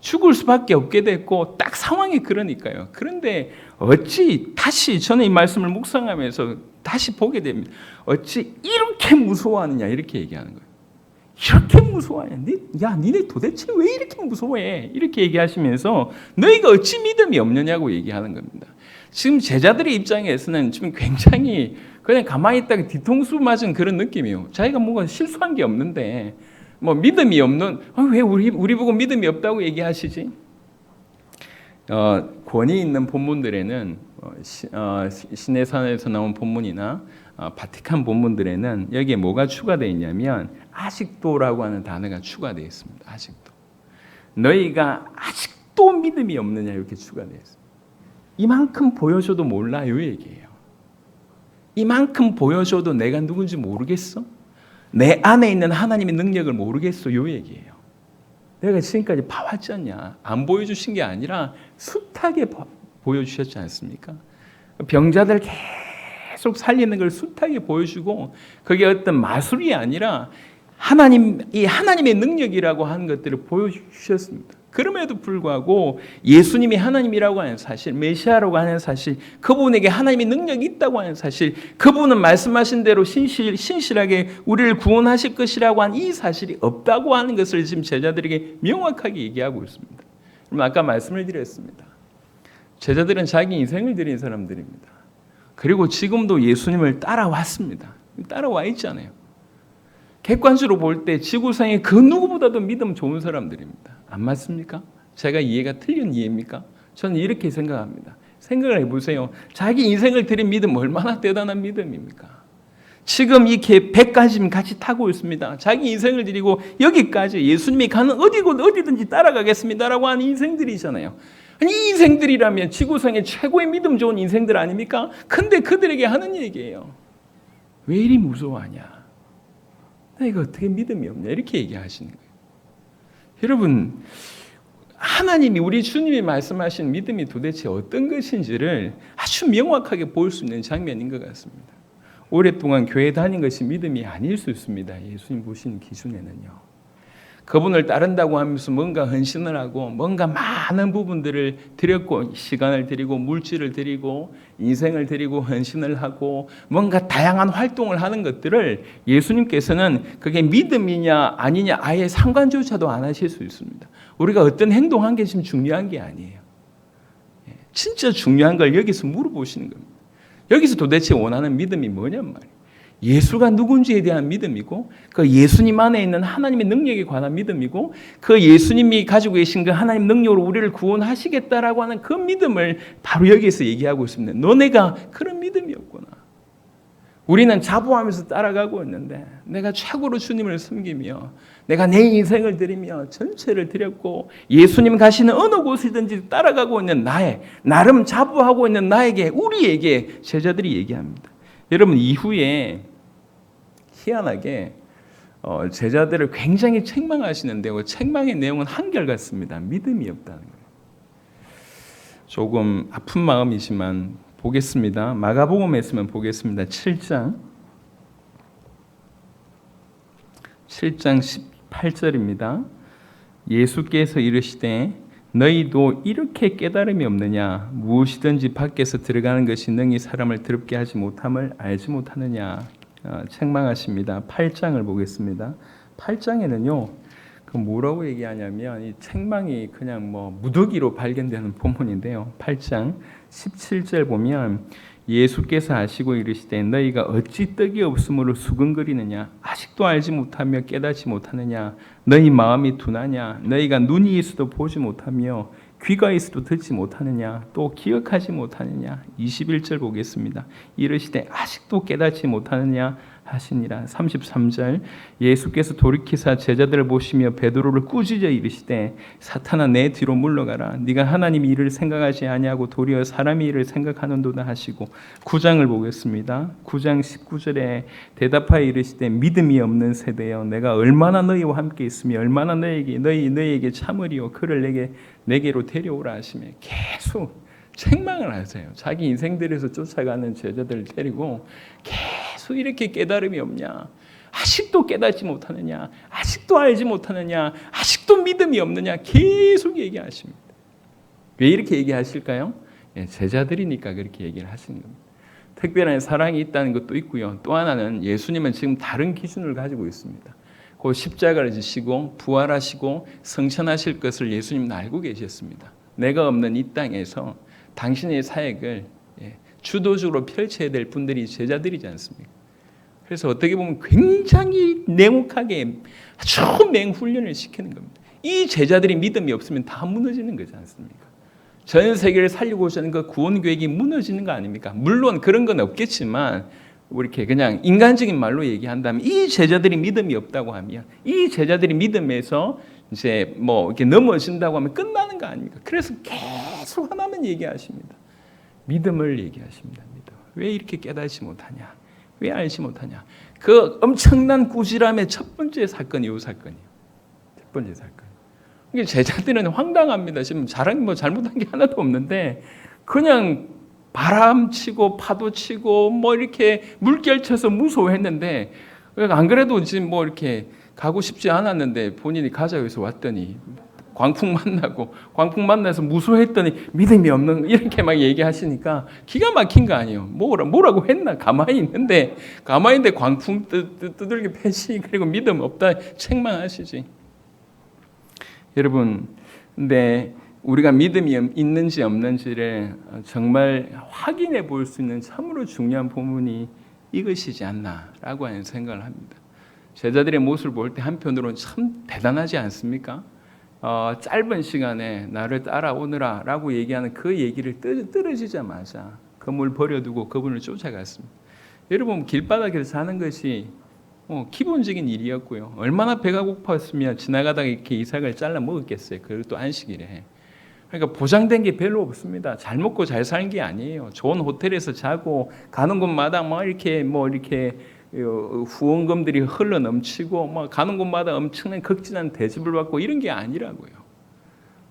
죽을 수밖에 없게 됐고 딱 상황이 그러니까요. 그런데 어찌 다시 저는 이 말씀을 묵상하면서 다시 보게 됩니다. 어찌 이렇게 무서워하느냐 이렇게 얘기하는 거예요. 이렇게 무서워하냐? 니네 도대체 왜 이렇게 무서워해? 이렇게 얘기하시면서 너희가 어찌 믿음이 없느냐고 얘기하는 겁니다. 지금 제자들의 입장에서는 지금 굉장히 그냥 가만히 있다가 뒤통수 맞은 그런 느낌이에요. 자기가 뭔가 실수한 게 없는데 뭐 믿음이 없는, 왜 우리 보고 믿음이 없다고 얘기하시지? 권위 있는 본문들에는 시내산에서 나온 본문이나 바티칸 본문들에는 여기에 뭐가 추가되어 있냐면 아직도라고 하는 단어가 추가되어 있습니다. 아직도. 너희가 아직도 믿음이 없느냐 이렇게 추가되어 있습니다. 이만큼 보여줘도 몰라 요 얘기예요. 이만큼 보여줘도 내가 누군지 모르겠어? 내 안에 있는 하나님의 능력을 모르겠어 요 얘기예요. 내가 지금까지 봐왔지 않냐? 안 보여주신 게 아니라 숱하게 보여주셨지 않습니까? 병자들 계속 살리는 걸 숱하게 보여주고 그게 어떤 마술이 아니라 하나님의 능력이라고 하는 것들을 보여주셨습니다. 그럼에도 불구하고 예수님이 하나님이라고 하는 사실, 메시아라고 하는 사실, 그분에게 하나님의 능력이 있다고 하는 사실, 그분은 말씀하신 대로 신실하게 우리를 구원하실 것이라고 하는 이 사실이 없다고 하는 것을 지금 제자들에게 명확하게 얘기하고 있습니다. 그럼 아까 말씀을 드렸습니다. 제자들은 자기 인생을 드린 사람들입니다. 그리고 지금도 예수님을 따라왔습니다. 따라와 있잖아요. 객관적으로 볼 때 지구상에 그 누구보다도 믿음 좋은 사람들입니다. 안 맞습니까? 제가 이해가 틀린 이해입니까? 저는 이렇게 생각합니다. 생각을 해보세요. 자기 인생을 드린 믿음 얼마나 대단한 믿음입니까? 지금 이렇게 배까지 같이 타고 있습니다. 자기 인생을 드리고 여기까지 예수님이 가는 어디든지 따라가겠습니다라고 하는 인생들이잖아요. 아니, 이 인생들이라면 지구상에 최고의 믿음 좋은 인생들 아닙니까? 근데 그들에게 하는 얘기예요. 왜 이리 무서워하냐? 내가 어떻게 믿음이 없냐? 이렇게 얘기하시는 거예요. 여러분, 하나님이 우리 주님이 말씀하신 믿음이 도대체 어떤 것인지를 아주 명확하게 볼 수 있는 장면인 것 같습니다. 오랫동안 교회 다닌 것이 믿음이 아닐 수 있습니다. 예수님 보신 기준에는요. 그분을 따른다고 하면서 뭔가 헌신을 하고 뭔가 많은 부분들을 드렸고 시간을 드리고 물질을 드리고 인생을 드리고 헌신을 하고 뭔가 다양한 활동을 하는 것들을 예수님께서는 그게 믿음이냐 아니냐 아예 상관조차도 안 하실 수 있습니다. 우리가 어떤 행동한 게 지금 중요한 게 아니에요. 진짜 중요한 걸 여기서 물어보시는 겁니다. 여기서 도대체 원하는 믿음이 뭐냔 말이에요. 예수가 누군지에 대한 믿음이고 그 예수님 안에 있는 하나님의 능력에 관한 믿음이고 그 예수님이 가지고 계신 그 하나님 능력으로 우리를 구원하시겠다라고 하는 그 믿음을 바로 여기에서 얘기하고 있습니다. 너네가 그런 믿음이 없구나. 우리는 자부하면서 따라가고 있는데 내가 최고로 주님을 섬기며 내가 내 인생을 드리며 전체를 드렸고 예수님 가시는 어느 곳이든지 따라가고 있는 나름 자부하고 있는 나에게 우리에게 제자들이 얘기합니다. 여러분 이후에 희한하게 제자들을 굉장히 책망하시는데 그 책망의 내용은 한결같습니다. 믿음이 없다는 거예요. 조금 아픈 마음이지만 보겠습니다. 마가복음에 있으면 보겠습니다. 7장 18절입니다. 예수께서 이르시되 너희도 이렇게 깨달음이 없느냐? 무엇이든지 밖에서 들어가는 것이 능히 사람을 더럽게 하지 못함을 알지 못하느냐? 책망하십니다. 8장을 보겠습니다. 8장에는요, 그 뭐라고 얘기하냐면 이 책망이 그냥 무더기로 발견되는 본문인데요. 8장 17절 보면 예수께서 아시고 이르시되 너희가 어찌 떡이 없으므로 수근거리느냐? 아직도 알지 못하며 깨닫지 못하느냐? 너희 마음이 둔하냐? 너희가 눈이 있어도 보지 못하며 귀가 있어도 듣지 못하느냐? 또 기억하지 못하느냐? 21절 보겠습니다. 이르시되 아직도 깨닫지 못하느냐? 하시니라. 33절 예수께서 돌이키사 제자들을 보시며 베드로를 꾸짖어 이르시되 사탄아 내 뒤로 물러가라. 네가 하나님의 일을 생각하지 아니하고 도리어 사람의 일을 생각하는도다 하시고 9장을 보겠습니다. 9장 19절에 대답하여 이르시되 믿음이 없는 세대여 내가 얼마나 너희와 함께 있으며 얼마나 너희에게 참으리요 그를 내게로 데려오라 하시며 계속 책망을 하세요. 자기 인생들에서 쫓아가는 제자들을 때리고 계속 이렇게 깨달음이 없냐? 아직도 깨닫지 못하느냐? 아직도 알지 못하느냐? 아직도 믿음이 없느냐? 계속 얘기하십니다. 왜 이렇게 얘기하실까요? 제자들이니까 그렇게 얘기를 하시는 겁니다. 특별한 사랑이 있다는 것도 있고요. 또 하나는 예수님은 지금 다른 기준을 가지고 있습니다. 그 십자가를 지시고 부활하시고 성천하실 것을 예수님은 알고 계셨습니다. 내가 없는 이 땅에서 당신의 사역을 주도적으로 펼쳐야 될 분들이 제자들이지 않습니까? 그래서 어떻게 보면 굉장히 냉혹하게 아주 맹훈련을 시키는 겁니다. 이 제자들이 믿음이 없으면 다 무너지는 거지 않습니까? 전 세계를 살리고자 하는 그 구원 계획이 무너지는 거 아닙니까? 물론 그런 건 없겠지만 이렇게 그냥 인간적인 말로 얘기한다면 이 제자들이 믿음이 없다고 하면 이 제자들이 믿음에서 이제 뭐 이렇게 넘어진다고 하면 끝나는 거 아닙니까? 그래서 계속 하나만 얘기하십니다. 믿음을 얘기하십니다. 믿음. 왜 이렇게 깨닫지 못하냐? 왜 알지 못하냐? 그 엄청난 꾸지람의 첫 번째 사건이 이 사건이에요. 첫 번째 사건. 이게 제자들은 황당합니다. 지금 잘못한 게 하나도 없는데 그냥 바람 치고 파도 치고 뭐 이렇게 물결 쳐서 무서워했는데 안 그래도 지금 뭐 이렇게 가고 싶지 않았는데 본인이 가자고 해서 왔더니 광풍 만나서 무서워했더니 믿음이 없는 이렇게 막 얘기하시니까 기가 막힌 거 아니에요. 뭐라고 했나? 가만히 있는데 광풍 두들겨 패시 그리고 믿음 없다 책망하시지. 여러분, 근데 우리가 믿음이 있는지 없는지를 정말 확인해 볼 수 있는 참으로 중요한 부분이 이것이지 않나라고 하는 생각을 합니다. 제자들의 모습을 볼 때 한편으로는 참 대단하지 않습니까? 짧은 시간에 나를 따라오느라 라고 얘기하는 그 얘기를 떨어지자마자 그물 버려두고 그분을 쫓아갔습니다. 여러분 길바닥에서 사는 것이 기본적인 일이었고요. 얼마나 배가 고팠으면 지나가다가 이렇게 이삭을 잘라 먹었겠어요. 그리고 또 안식일에. 그러니까 보장된 게 별로 없습니다. 잘 먹고 잘 사는 게 아니에요. 좋은 호텔에서 자고 가는 곳마다 이렇게 후원금들이 흘러 넘치고 가는 곳마다 엄청난 극진한 대접을 받고 이런 게 아니라고요.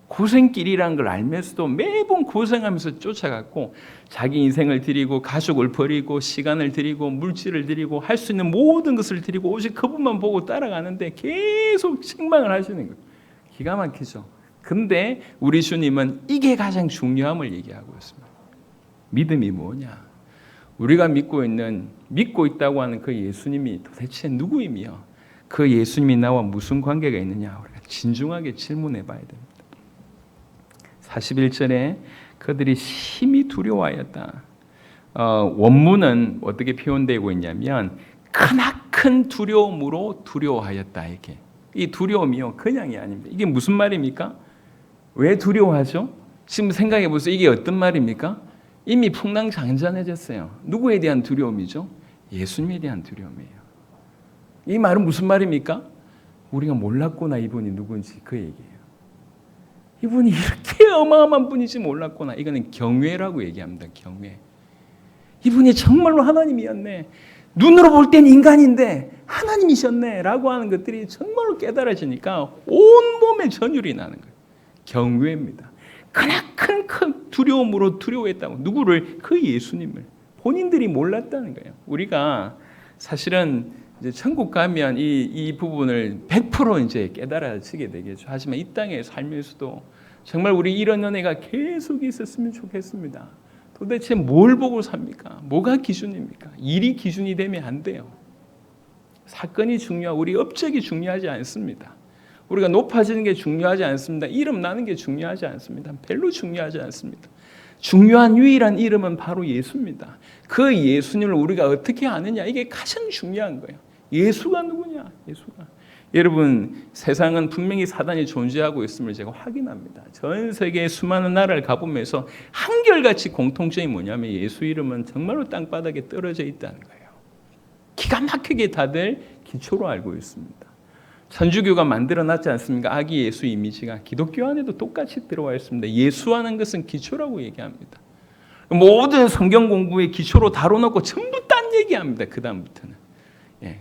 고생길이라는 걸 알면서도 매번 고생하면서 쫓아갔고 자기 인생을 드리고 가족을 버리고 시간을 드리고 물질을 드리고 할 수 있는 모든 것을 드리고 오직 그분만 보고 따라가는데 계속 책망을 하시는 거예요. 기가 막히죠. 근데 우리 주님은 이게 가장 중요함을 얘기하고 있습니다. 믿음이 뭐냐? 우리가 믿고 있다고 하는 그 예수님이 도대체 누구이며 그 예수님이 나와 무슨 관계가 있느냐? 우리가 진중하게 질문해 봐야 됩니다. 41절에 그들이 심히 두려워하였다. 원문은 어떻게 표현되고 있냐면 크나큰 두려움으로 두려워하였다. 이렇게. 이 두려움이요 그냥이 아닙니다. 이게 무슨 말입니까? 왜 두려워하죠? 지금 생각해 보세요. 이게 어떤 말입니까? 이미 풍랑장전해졌어요. 누구에 대한 두려움이죠? 예수님에 대한 두려움이에요. 이 말은 무슨 말입니까? 우리가 몰랐구나 이분이 누군지 그 얘기예요. 이분이 이렇게 어마어마한 분인지 몰랐구나. 이거는 경외라고 얘기합니다. 경외. 이분이 정말로 하나님이었네. 눈으로 볼 땐 인간인데 하나님이셨네 라고 하는 것들이 정말로 깨달아지니까 온몸에 전율이 나는 거예요. 경외입니다. 큰 두려움으로 두려워했다고. 누구를? 그 예수님을. 본인들이 몰랐다는 거예요. 우리가 사실은 이제 천국 가면 이 부분을 100% 이제 깨달아지게 되겠죠. 하지만 이 땅에 살면서도 정말 우리 이런 은혜가 계속 있었으면 좋겠습니다. 도대체 뭘 보고 삽니까? 뭐가 기준입니까? 일이 기준이 되면 안 돼요. 사건이 중요하고 우리 업적이 중요하지 않습니다. 우리가 높아지는 게 중요하지 않습니다. 이름 나는 게 중요하지 않습니다. 별로 중요하지 않습니다. 중요한 유일한 이름은 바로 예수입니다. 그 예수님을 우리가 어떻게 아느냐 이게 가장 중요한 거예요. 예수가 누구냐? 예수가. 여러분 세상은 분명히 사단이 존재하고 있음을 제가 확인합니다. 전 세계의 수많은 나라를 가보면서 한결같이 공통점이 뭐냐면 예수 이름은 정말로 땅바닥에 떨어져 있다는 거예요. 기가 막히게 다들 기초로 알고 있습니다. 천주교가 만들어놨지 않습니까? 아기 예수 이미지가 기독교 안에도 똑같이 들어와 있습니다. 예수하는 것은 기초라고 얘기합니다. 모든 성경 공부의 기초로 다뤄놓고 전부 딴 얘기합니다. 그 다음부터는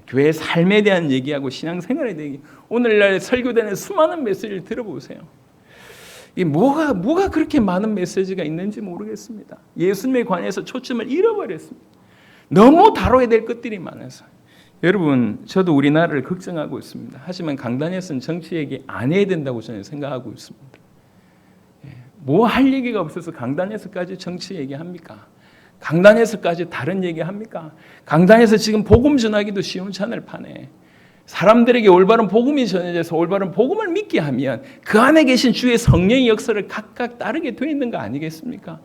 교회의 삶에 대한 얘기하고 신앙생활에 대한 얘기. 오늘날 설교되는 수많은 메시지를 들어보세요. 이 뭐가 그렇게 많은 메시지가 있는지 모르겠습니다. 예수님에 관해서 초점을 잃어버렸습니다. 너무 다뤄야 될 것들이 많아서. 여러분 저도 우리나라를 걱정하고 있습니다. 하지만 강단에서는 정치 얘기 안 해야 된다고 저는 생각하고 있습니다. 뭐 할 얘기가 없어서 강단에서까지 정치 얘기합니까? 강단에서까지 다른 얘기합니까? 강단에서 지금 복음 전하기도 시원찮을 판에 사람들에게 올바른 복음이 전해져서 올바른 복음을 믿게 하면 그 안에 계신 주의 성령의 역사를 각각 따르게 되어 있는 거 아니겠습니까?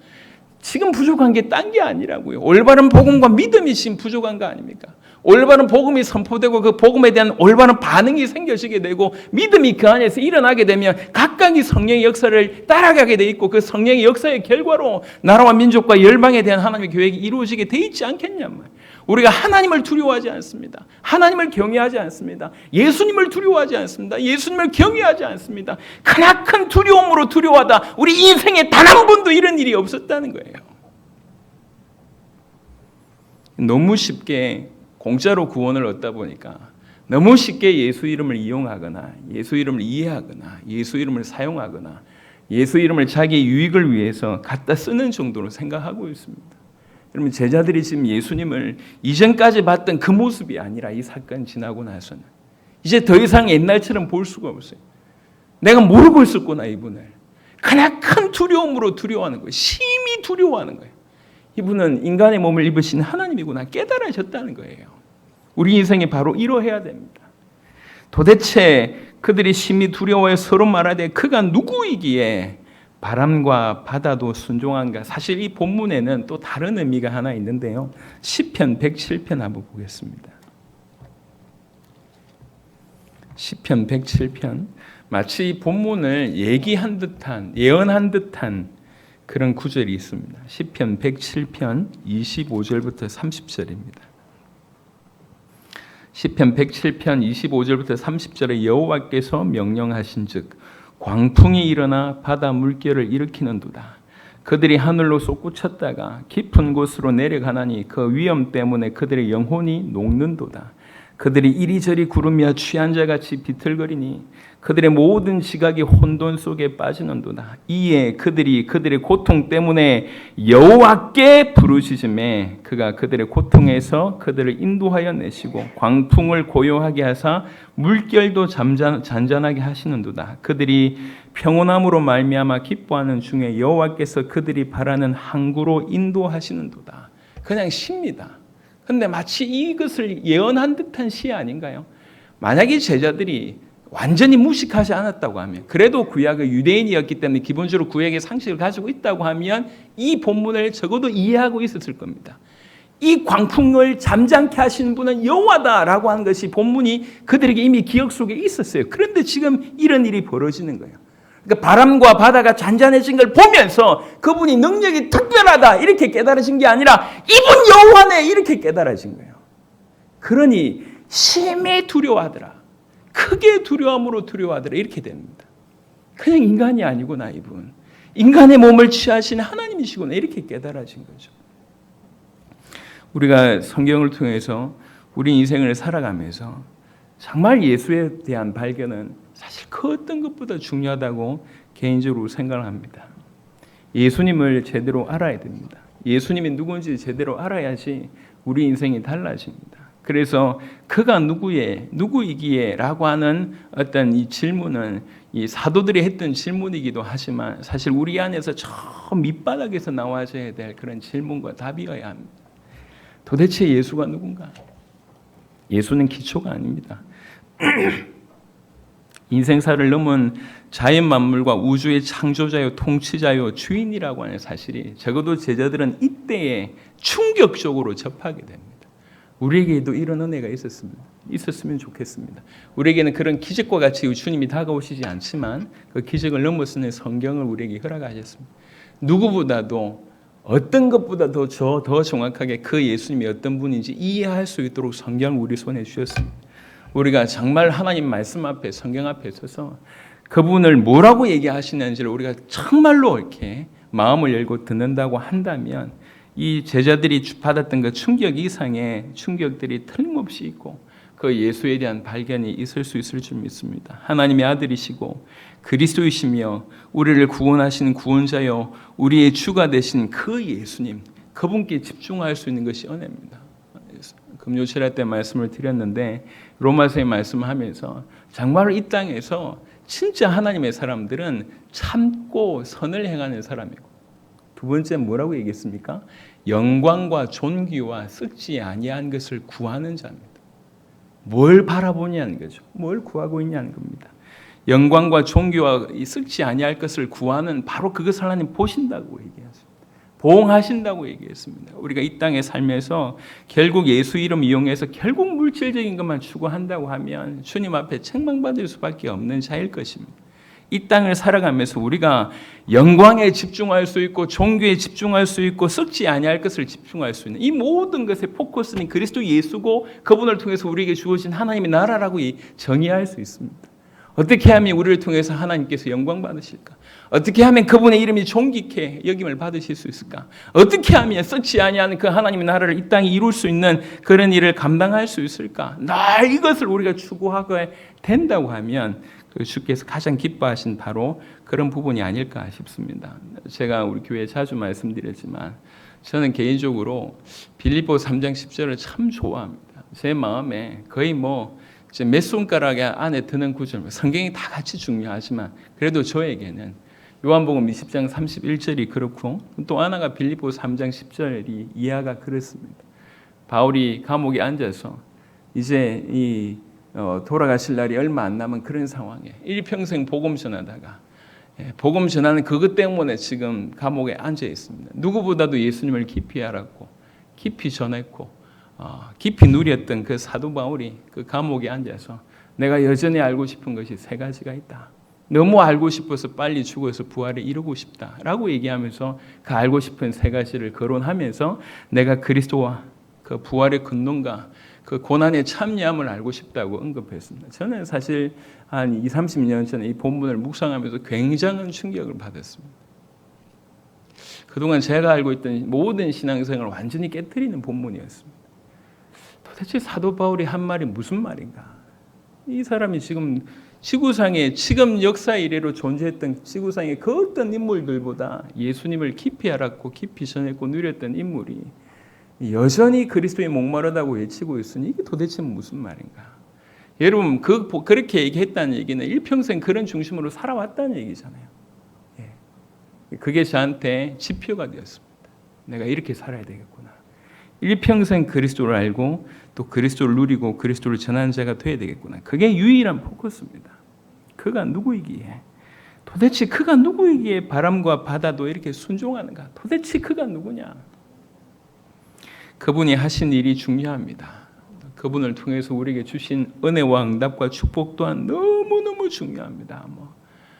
지금 부족한 게 딴 게 아니라고요. 올바른 복음과 믿음이 지금 부족한 거 아닙니까? 올바른 복음이 선포되고 그 복음에 대한 올바른 반응이 생겨지게 되고 믿음이 그 안에서 일어나게 되면 각각이 성령의 역사를 따라가게 돼 있고 그 성령의 역사의 결과로 나라와 민족과 열방에 대한 하나님의 계획이 이루어지게 돼 있지 않겠냐 말이에요. 우리가 하나님을 두려워하지 않습니다. 하나님을 경외하지 않습니다. 예수님을 두려워하지 않습니다. 예수님을 경외하지 않습니다. 크나큰 두려움으로 두려워하다 우리 인생에 단 한 번도 이런 일이 없었다는 거예요. 너무 쉽게 공짜로 구원을 얻다 보니까 너무 쉽게 예수 이름을 이용하거나 예수 이름을 이해하거나 예수 이름을 사용하거나 예수 이름을 자기 유익을 위해서 갖다 쓰는 정도로 생각하고 있습니다. 여러분, 제자들이 지금 예수님을 이전까지 봤던 그 모습이 아니라 이 사건 지나고 나서는 이제 더 이상 옛날처럼 볼 수가 없어요. 내가 모르고 있었구나, 이분을. 그냥 큰 두려움으로 두려워하는 거예요. 심히 두려워하는 거예요. 이분은 인간의 몸을 입으신 하나님이구나 깨달아졌다는 거예요. 우리 인생이 바로 이러해야 됩니다. 도대체 그들이 심히 두려워해 서로 말하되 그가 누구이기에 바람과 바다도 순종한가. 사실 이 본문에는 또 다른 의미가 하나 있는데요. 시편 107편 한번 보겠습니다. 시편 107편, 마치 이 본문을 얘기한 듯한, 예언한 듯한 그런 구절이 있습니다. 시편 107편 25절부터 30절입니다. 시편 107편 25절부터 30절에 여호와께서 명령하신즉 광풍이 일어나 바다 물결을 일으키는도다. 그들이 하늘로 솟구쳤다가 깊은 곳으로 내려가나니 그 위험 때문에 그들의 영혼이 녹는도다. 그들이 이리저리 구르며 취한 자같이 비틀거리니 그들의 모든 지각이 혼돈 속에 빠지는도다. 이에 그들이 그들의 고통 때문에 여호와께 부르짖음에 그가 그들의 고통에서 그들을 인도하여 내시고 광풍을 고요하게 하사 물결도 잔잔하게 하시는도다. 그들이 평온함으로 말미암아 기뻐하는 중에 여호와께서 그들이 바라는 항구로 인도하시는도다. 그냥 쉽니다. 근데 마치 이것을 예언한 듯한 시 아닌가요? 만약에 제자들이 완전히 무식하지 않았다고 하면, 그래도 구약의 유대인이었기 때문에 기본적으로 구약의 상식을 가지고 있다고 하면 이 본문을 적어도 이해하고 있었을 겁니다. 이 광풍을 잠잠케 하시는 분은 여호와다라고 하는 것이 본문이 그들에게 이미 기억 속에 있었어요. 그런데 지금 이런 일이 벌어지는 거예요. 그러니까 바람과 바다가 잔잔해진 걸 보면서 그분이 능력이 특별하다 이렇게 깨달아진 게 아니라 이분 여호와네 이렇게 깨달아진 거예요. 그러니 심히 두려워하더라. 크게 두려움으로 두려워하더라 이렇게 됩니다. 그냥 인간이 아니구나 이분. 인간의 몸을 취하신 하나님이시구나 이렇게 깨달아진 거죠. 우리가 성경을 통해서 우리 인생을 살아가면서 정말 예수에 대한 발견은 사실 그 어떤 것보다 중요하다고 개인적으로 생각을 합니다. 예수님을 제대로 알아야 됩니다. 예수님이 누군지 제대로 알아야지 우리 인생이 달라집니다. 그래서 그가 누구이기에 라고 하는 어떤 이 질문은 이 사도들이 했던 질문이기도 하지만 사실 우리 안에서 저 밑바닥에서 나와줘야 될 그런 질문과 답이어야 합니다. 도대체 예수가 누군가? 예수는 기초가 아닙니다. 인생사를 넘은 자연 만물과 우주의 창조자요 통치자요 주인이라고 하는 사실이 적어도 제자들은 이때에 충격적으로 접하게 됩니다. 우리에게도 이런 은혜가 있었으면 좋겠습니다. 우리에게는 그런 기적과 같이 주님이 다가오시지 않지만 그 기적을 넘어서는 성경을 우리에게 허락하셨습니다. 누구보다도 어떤 것보다도 더 정확하게 그 예수님이 어떤 분인지 이해할 수 있도록 성경을 우리 손에 주셨습니다. 우리가 정말 하나님 말씀 앞에 성경 앞에 서서 그분을 뭐라고 얘기하시는지를 우리가 정말로 이렇게 마음을 열고 듣는다고 한다면 이 제자들이 받았던 그 충격 이상의 충격들이 틀림없이 있고 그 예수에 대한 발견이 있을 수 있을 줄 믿습니다. 하나님의 아들이시고 그리스도이시며 우리를 구원하시는 구원자여 우리의 주가 되신 그 예수님, 그분께 집중할 수 있는 것이 은혜입니다. 금요 철야 때 말씀을 드렸는데 로마서에 말씀하면서 정말 이 땅에서 진짜 하나님의 사람들은 참고 선을 행하는 사람이고, 두 번째 뭐라고 얘기했습니까? 영광과 존귀와 썩지 아니한 것을 구하는 자입니다. 뭘 바라보냐는 거죠. 뭘 구하고 있냐는 겁니다. 영광과 존귀와 썩지 아니할 것을 구하는 바로 그것을 하나님 보신다고 얘기했습니다. 보응하신다고 얘기했습니다. 우리가 이 땅에 살면서 결국 예수 이름 이용해서 결국 물질적인 것만 추구한다고 하면 주님 앞에 책망받을 수밖에 없는 자일 것입니다. 이 땅을 살아가면서 우리가 영광에 집중할 수 있고 종교에 집중할 수 있고 썩지 아니할 것을 집중할 수 있는 이 모든 것의 포커스는 그리스도 예수고 그분을 통해서 우리에게 주어진 하나님의 나라라고 정의할 수 있습니다. 어떻게 하면 우리를 통해서 하나님께서 영광 받으실까? 어떻게 하면 그분의 이름이 존귀케 여김을 받으실 수 있을까? 어떻게 하면 썩지 아니하는 그 하나님의 나라를 이 땅에 이룰 수 있는 그런 일을 감당할 수 있을까? 날 이것을 우리가 추구하게 된다고 하면 주께서 가장 기뻐하신 바로 그런 부분이 아닐까 싶습니다. 제가 우리 교회에 자주 말씀드렸지만 저는 개인적으로 빌립보 3장 10절을 참 좋아합니다. 제 마음에 거의 몇 손가락 안에 드는 구절, 성경이 다 같이 중요하지만 그래도 저에게는 요한복음 20장 31절이 그렇고 또 하나가 빌립보 3장 10절이 이하가 그렇습니다. 바울이 감옥에 앉아서 이제 돌아가실 날이 얼마 안 남은 그런 상황에 일평생 복음 전하다가 복음 전하는 그것 때문에 지금 감옥에 앉아 있습니다. 누구보다도 예수님을 깊이 알았고 깊이 전했고 깊이 누렸던 그 사도 바울이 그 감옥에 앉아서 내가 여전히 알고 싶은 것이 세 가지가 있다. 너무 알고 싶어서 빨리 죽어서 부활을 이루고 싶다라고 얘기하면서 그 알고 싶은 세 가지를 거론하면서 내가 그리스도와 그 부활의 근원과 그 고난의 참여함을 알고 싶다고 언급했습니다. 저는 사실 한 20, 30년 전에 이 본문을 묵상하면서 굉장한 충격을 받았습니다. 그동안 제가 알고 있던 모든 신앙생활을 완전히 깨트리는 본문이었습니다. 도대체 사도 바울이 한 말이 무슨 말인가? 이 사람이 지금 지구상에 지금 역사 이래로 존재했던 지구상의 그 어떤 인물들보다 예수님을 깊이 알았고 깊이 전했고 누렸던 인물이 여전히 그리스도의 목마르다고 외치고 있으니 이게 도대체 무슨 말인가? 여러분 그렇게 얘기했다는 얘기는 일평생 그런 중심으로 살아왔다는 얘기잖아요. 그게 저한테 지표가 되었습니다. 내가 이렇게 살아야 되겠구나. 일평생 그리스도를 알고 또 그리스도를 누리고 그리스도를 전하는 자가 되어야 되겠구나. 그게 유일한 포커스입니다. 그가 누구이기에 도대체 그가 누구이기에 바람과 바다도 이렇게 순종하는가? 도대체 그가 누구냐? 그분이 하신 일이 중요합니다. 그분을 통해서 우리에게 주신 은혜와 응답과 축복 또한 너무너무 중요합니다.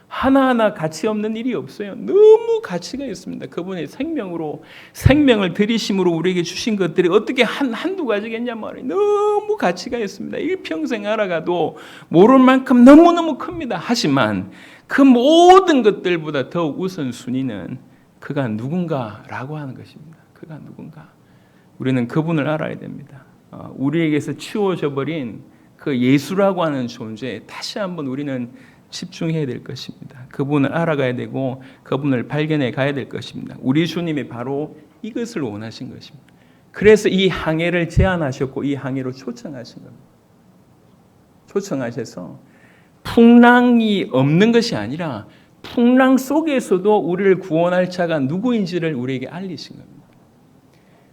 하나하나 가치 없는 일이 없어요. 너무 가치가 있습니다. 그분의 생명으로 생명을 들이심으로 우리에게 주신 것들이 어떻게 한두 가지겠냐 말이에요. 너무 가치가 있습니다. 일평생 알아가도 모를 만큼 너무너무 큽니다. 하지만 그 모든 것들보다 더욱 우선순위는 그가 누군가라고 하는 것입니다. 그가 누군가. 우리는 그분을 알아야 됩니다. 우리에게서 치워져 버린 그 예수라고 하는 존재에 다시 한번 우리는 집중해야 될 것입니다. 그분을 알아가야 되고 그분을 발견해 가야 될 것입니다. 우리 주님이 바로 이것을 원하신 것입니다. 그래서 이 항해를 제안하셨고 이 항해로 초청하신 겁니다. 초청하셔서 풍랑이 없는 것이 아니라 풍랑 속에서도 우리를 구원할 자가 누구인지를 우리에게 알리신 겁니다.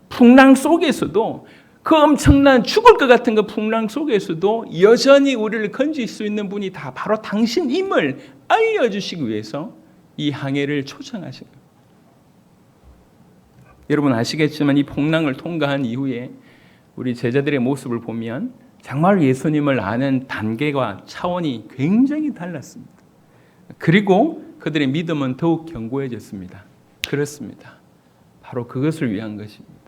풍랑 속에서도 그 엄청난 죽을 것 같은 그 풍랑 속에서도 여전히 우리를 건질 수 있는 분이 다 바로 당신임을 알려주시기 위해서 이 항해를 초청하신 겁니다. 여러분 아시겠지만 이 풍랑을 통과한 이후에 우리 제자들의 모습을 보면 정말 예수님을 아는 단계와 차원이 굉장히 달랐습니다. 그리고 그들의 믿음은 더욱 견고해졌습니다. 그렇습니다. 바로 그것을 위한 것입니다.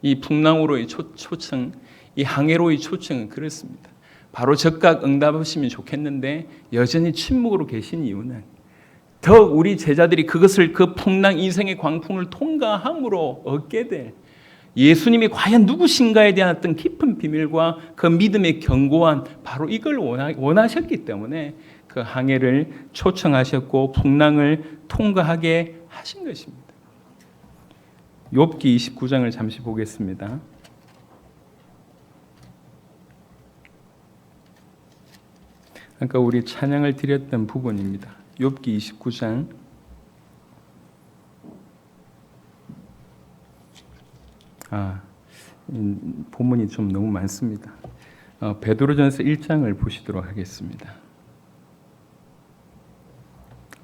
이 풍랑으로의 초청, 이 항해로의 초청은 그렇습니다. 바로 즉각 응답하시면 좋겠는데 여전히 침묵으로 계신 이유는 더욱 우리 제자들이 그것을 그 풍랑 인생의 광풍을 통과함으로 얻게 될 예수님이 과연 누구신가에 대한 어떤 깊은 비밀과 그 믿음의 견고한 바로 이걸 원하셨기 때문에 그 항해를 초청하셨고 풍랑을 통과하게 하신 것입니다. 욥기 29장을 잠시 보겠습니다. 아까 우리 찬양을 드렸던 부분입니다. 욥기 29장 본문이 좀 너무 많습니다. 베드로전서 1장을 보시도록 하겠습니다.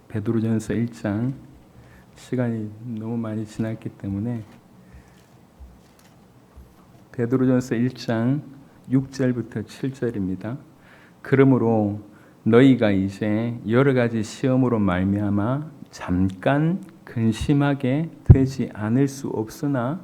베드로전서 1장 시간이 너무 많이 지났기 때문에 베드로전서 1장 6절부터 7절입니다. 그러므로 너희가 이제 여러 가지 시험으로 말미암아 잠깐 근심하게 되지 않을 수 없으나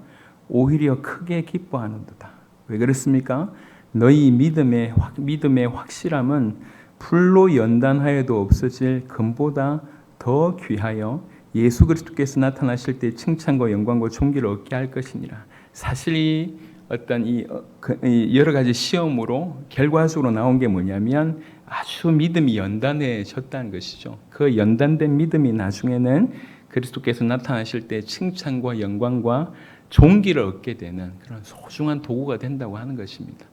오히려 크게 기뻐하는도다. 왜 그렇습니까? 너희 믿음의 확실함은 풀로 연단하여도 없어질 금보다 더 귀하여 예수 그리스도께서 나타나실 때 칭찬과 영광과 존귀를 얻게 할 것이니라. 사실 이 어떤 이 여러 가지 시험으로 결과적으로 나온 게 뭐냐면 아주 믿음이 연단해졌다는 것이죠. 그 연단된 믿음이 나중에는 그리스도께서 나타나실 때 칭찬과 영광과 존귀를 얻게 되는 그런 소중한 도구가 된다고 하는 것입니다.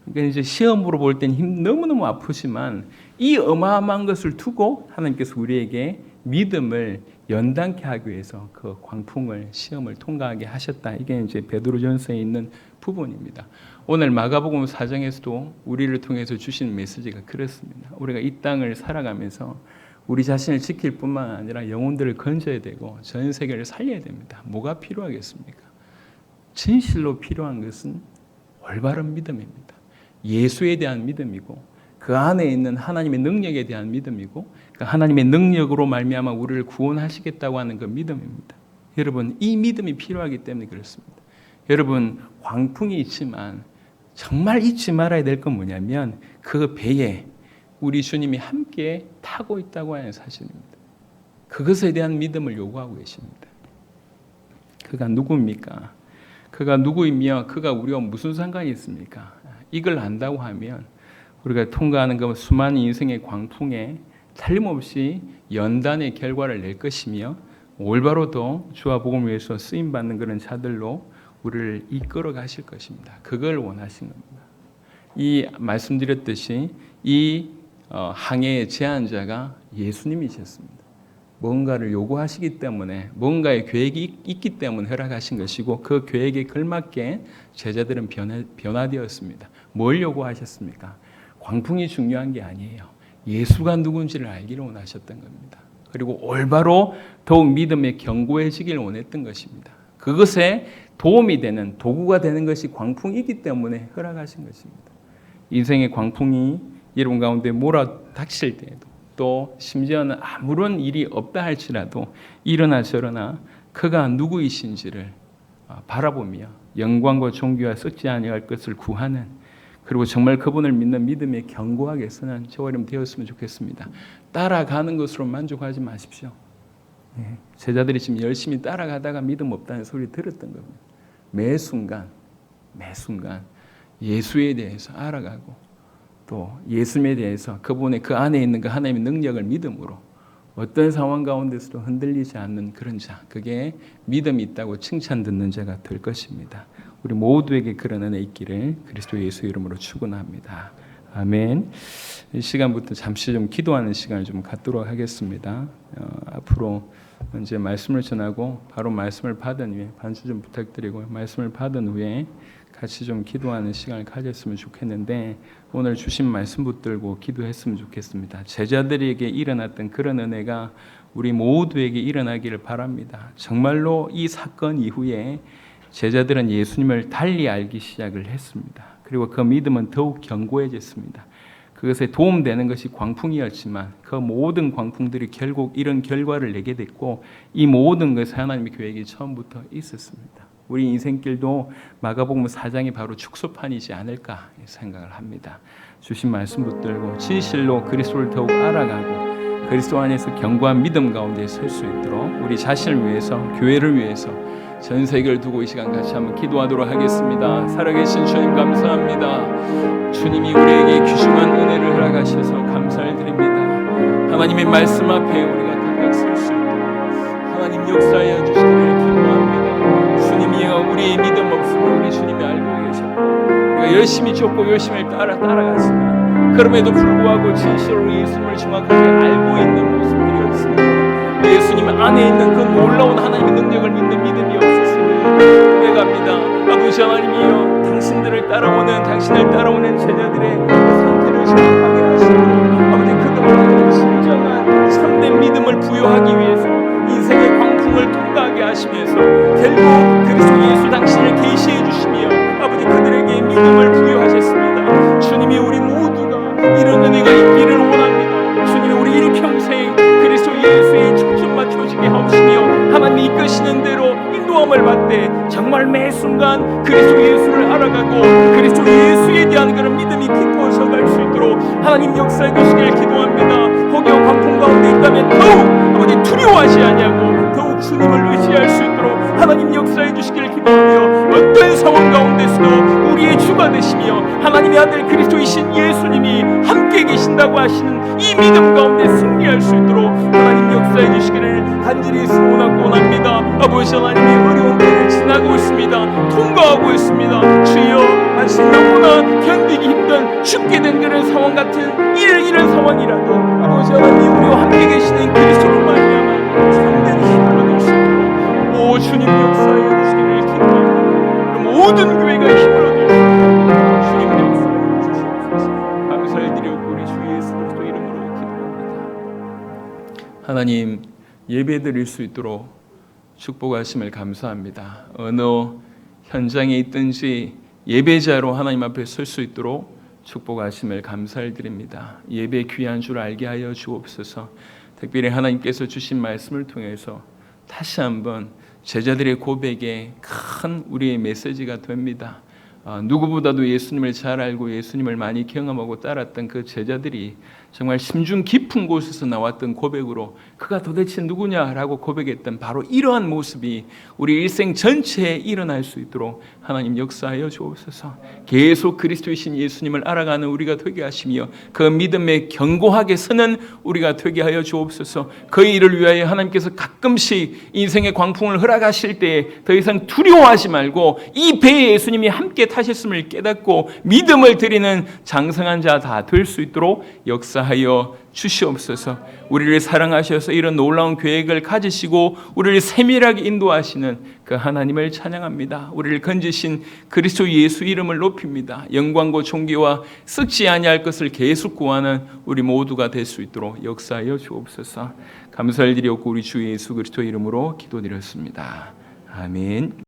그러니까 이제 시험으로 볼 때는 너무너무 아프지만 이 어마어마한 것을 두고 하나님께서 우리에게 믿음을 연단케 하기 위해서 그 광풍을 시험을 통과하게 하셨다. 이게 이제 베드로전서에 있는 부분입니다. 오늘 마가복음 4장에서도 우리를 통해서 주신 메시지가 그렇습니다. 우리가 이 땅을 살아가면서 우리 자신을 지킬 뿐만 아니라 영혼들을 건져야 되고 전 세계를 살려야 됩니다. 뭐가 필요하겠습니까? 진실로 필요한 것은 올바른 믿음입니다. 예수에 대한 믿음이고 그 안에 있는 하나님의 능력에 대한 믿음이고 그 하나님의 능력으로 말미암아 우리를 구원하시겠다고 하는 그 믿음입니다. 여러분, 이 믿음이 필요하기 때문에 그렇습니다. 여러분, 광풍이 있지만 정말 잊지 말아야 될 건 뭐냐면 그 배에 우리 주님이 함께 타고 있다고 하는 사실입니다. 그것에 대한 믿음을 요구하고 계십니다. 그가 누구입니까? 그가 누구이며 그가 우리와 무슨 상관이 있습니까? 이걸 안다고 하면 우리가 통과하는 그 수많은 인생의 광풍에 틀림없이 연단의 결과를 낼 것이며 올바로도 주와 복음을 위해서 쓰임받는 그런 자들로 우리를 이끌어 가실 것입니다. 그걸 원하신 겁니다. 이 말씀드렸듯이 이 항해의 제안자가 예수님이셨습니다. 뭔가를 요구하시기 때문에 뭔가의 계획이 있기 때문에 허락하신 것이고 그 계획에 걸맞게 제자들은 변화되었습니다. 뭘 요구하셨습니까? 광풍이 중요한 게 아니에요. 예수가 누군지를 알기를 원하셨던 겁니다. 그리고 올바로 더욱 믿음에 견고해지길 원했던 것입니다. 그것에 도움이 되는 도구가 되는 것이 광풍이기 때문에 허락하신 것입니다. 인생의 광풍이 여러분 가운데 몰아닥칠 때에도 또 심지어는 아무런 일이 없다 할지라도 이러나 저러나 그가 누구이신지를 바라보며 영광과 존귀와 썩지 아니할 것을 구하는 그리고 정말 그분을 믿는 믿음에 견고하게 서는 저와 여러분 되었으면 좋겠습니다. 따라가는 것으로 만족하지 마십시오. 제자들이 지금 열심히 따라가다가 믿음 없다는 소리 들었던 겁니다. 매 순간 예수에 대해서 알아가고 또 예수님에 대해서 그분의 그 안에 있는 그 하나님의 능력을 믿음으로 어떤 상황 가운데서도 흔들리지 않는 그런 자, 그게 믿음이 있다고 칭찬 듣는 자가 될 것입니다. 우리 모두에게 그런 은혜 있기를 그리스도 예수 이름으로 축원합니다. 아멘. 이 시간부터 잠시 좀 기도하는 시간을 좀 갖도록 하겠습니다. 앞으로 이제 말씀을 전하고 바로 말씀을 받은 후에 반주 좀 부탁드리고 말씀을 받은 후에 같이 좀 기도하는 시간을 가졌으면 좋겠는데 오늘 주신 말씀 붙들고 기도했으면 좋겠습니다. 제자들에게 일어났던 그런 은혜가 우리 모두에게 일어나기를 바랍니다. 정말로 이 사건 이후에 제자들은 예수님을 달리 알기 시작을 했습니다. 그리고 그 믿음은 더욱 견고해졌습니다. 그것에 도움되는 것이 광풍이었지만 그 모든 광풍들이 결국 이런 결과를 내게 됐고 이 모든 것이 하나님의 계획이 처음부터 있었습니다. 우리 인생길도 마가복음 4장이 바로 축소판이지 않을까 생각을 합니다. 주신 말씀 붙들고 진실로 그리스도를 더욱 알아가고 그리스도 안에서 견고한 믿음 가운데 설 수 있도록 우리 자신을 위해서 교회를 위해서 전 세계를 두고 이 시간 같이 한번 기도하도록 하겠습니다. 살아계신 주님 감사합니다. 주님이 우리에게 귀중한 은혜를 허락하셔서 감사를 드립니다. 하나님의 말씀 앞에 우리가 각각 설 수 있도록 하나님 역사하여 주시기를 기도합니다. 주님이여 우리의 믿음 없음을 우리 주님이 알고 계셨고 우리가 열심히 쫓고 열심히 따라갔으나 그럼에도 불구하고 진실로 예수님을 정확하게 알고 있는 모습들이 없습니다. 예수님 안에 있는 그 놀라운 하나님의 능력을 믿는 믿음이 없었습니다. 고백합니다. 아버지 하나님이여 당신을 따라오는 제자들의 상태를 정확하게 하시고 아버지 그들에게 진정한 참된 믿음을 부여하기 위해서 인생의 광풍을 통과하게 하시면서 결국 그리스도 예수 당신을 계시해 주시며 아버지 그들에게 믿음을 부여하셨습니다. 주님이 우리 모두가 이런 은혜가 있기를 원합니다. 정말 매 순간 그리스도 예수를 알아가고 그리스도 예수에 대한 그런 믿음이 깊어져 갈 수 있도록 하나님 역사해 주시길 기도합니다. 혹여 광풍 가운데 있다면 더욱 아버지 두려워하지 아니하고 더욱 주님을 의지할 수 있도록 하나님 역사해 주시길 기도하며 어떤 상황 가운데서도 우리의 주가 되시며 하나님의 아들 그리스도이신 예수님이 함께 계신다고 하시는 이 믿음 가운데 승리할 수 있도록 하나님 역사해 주시기를 간절히 소원하고 원합니다. 아버지 하나님이 어려운 때를 지나고 있습니다. 통과하고 있습니다. 주여 아직 너무나 견디기 힘든 죽게 된 그런 상황 같은 이런 상황이라도 아버지 하나님이 우리와 함께 계시는 그리스도로 말미암아 참된 힘을 얻을 수 있도록 오 주님 역사해 주시기를 기도합니다. 그럼 모든 교회가 힘을 얻을 수 있도록 주님 역사해 주시옵소서. 감사를 드리고 우리 주 예수 그리스도 이름으로 기도합니다. 하나님 예배 드릴 수 있도록 축복하심을 감사합니다. 어느 현장에 있든지 예배자로 하나님 앞에 설 수 있도록 축복하심을 감사를 드립니다. 예배 귀한 줄 알게 하여 주옵소서. 특별히 하나님께서 주신 말씀을 통해서 다시 한번 제자들의 고백에 큰 우리의 메시지가 됩니다. 누구보다도 예수님을 잘 알고 예수님을 많이 경험하고 따랐던 그 제자들이 정말 심중 깊은 곳에서 나왔던 고백으로 그가 도대체 누구냐라고 고백했던 바로 이러한 모습이 우리 일생 전체에 일어날 수 있도록 하나님 역사하여 주옵소서. 계속 그리스도이신 예수님을 알아가는 우리가 되게 하시며 그 믿음에 견고하게 서는 우리가 되게 하여 주옵소서. 그 일을 위하여 하나님께서 가끔씩 인생의 광풍을 허락하실 때에 더 이상 두려워하지 말고 이 배에 예수님이 함께 타셨음을 깨닫고 믿음을 드리는 장성한 자 다 될 수 있도록 역사하여 주시옵소서. 우리를 사랑하셔서 이런 놀라운 계획을 가지시고 우리를 세밀하게 인도하시는 그 하나님을 찬양합니다. 우리를 건지신 그리스도 예수 이름을 높입니다. 영광과 존귀와 썩지 아니할 것을 계속 구하는 우리 모두가 될 수 있도록 역사하여 주옵소서. 감사를 드리옵고 우리 주 예수 그리스도 이름으로 기도드렸습니다. 아멘.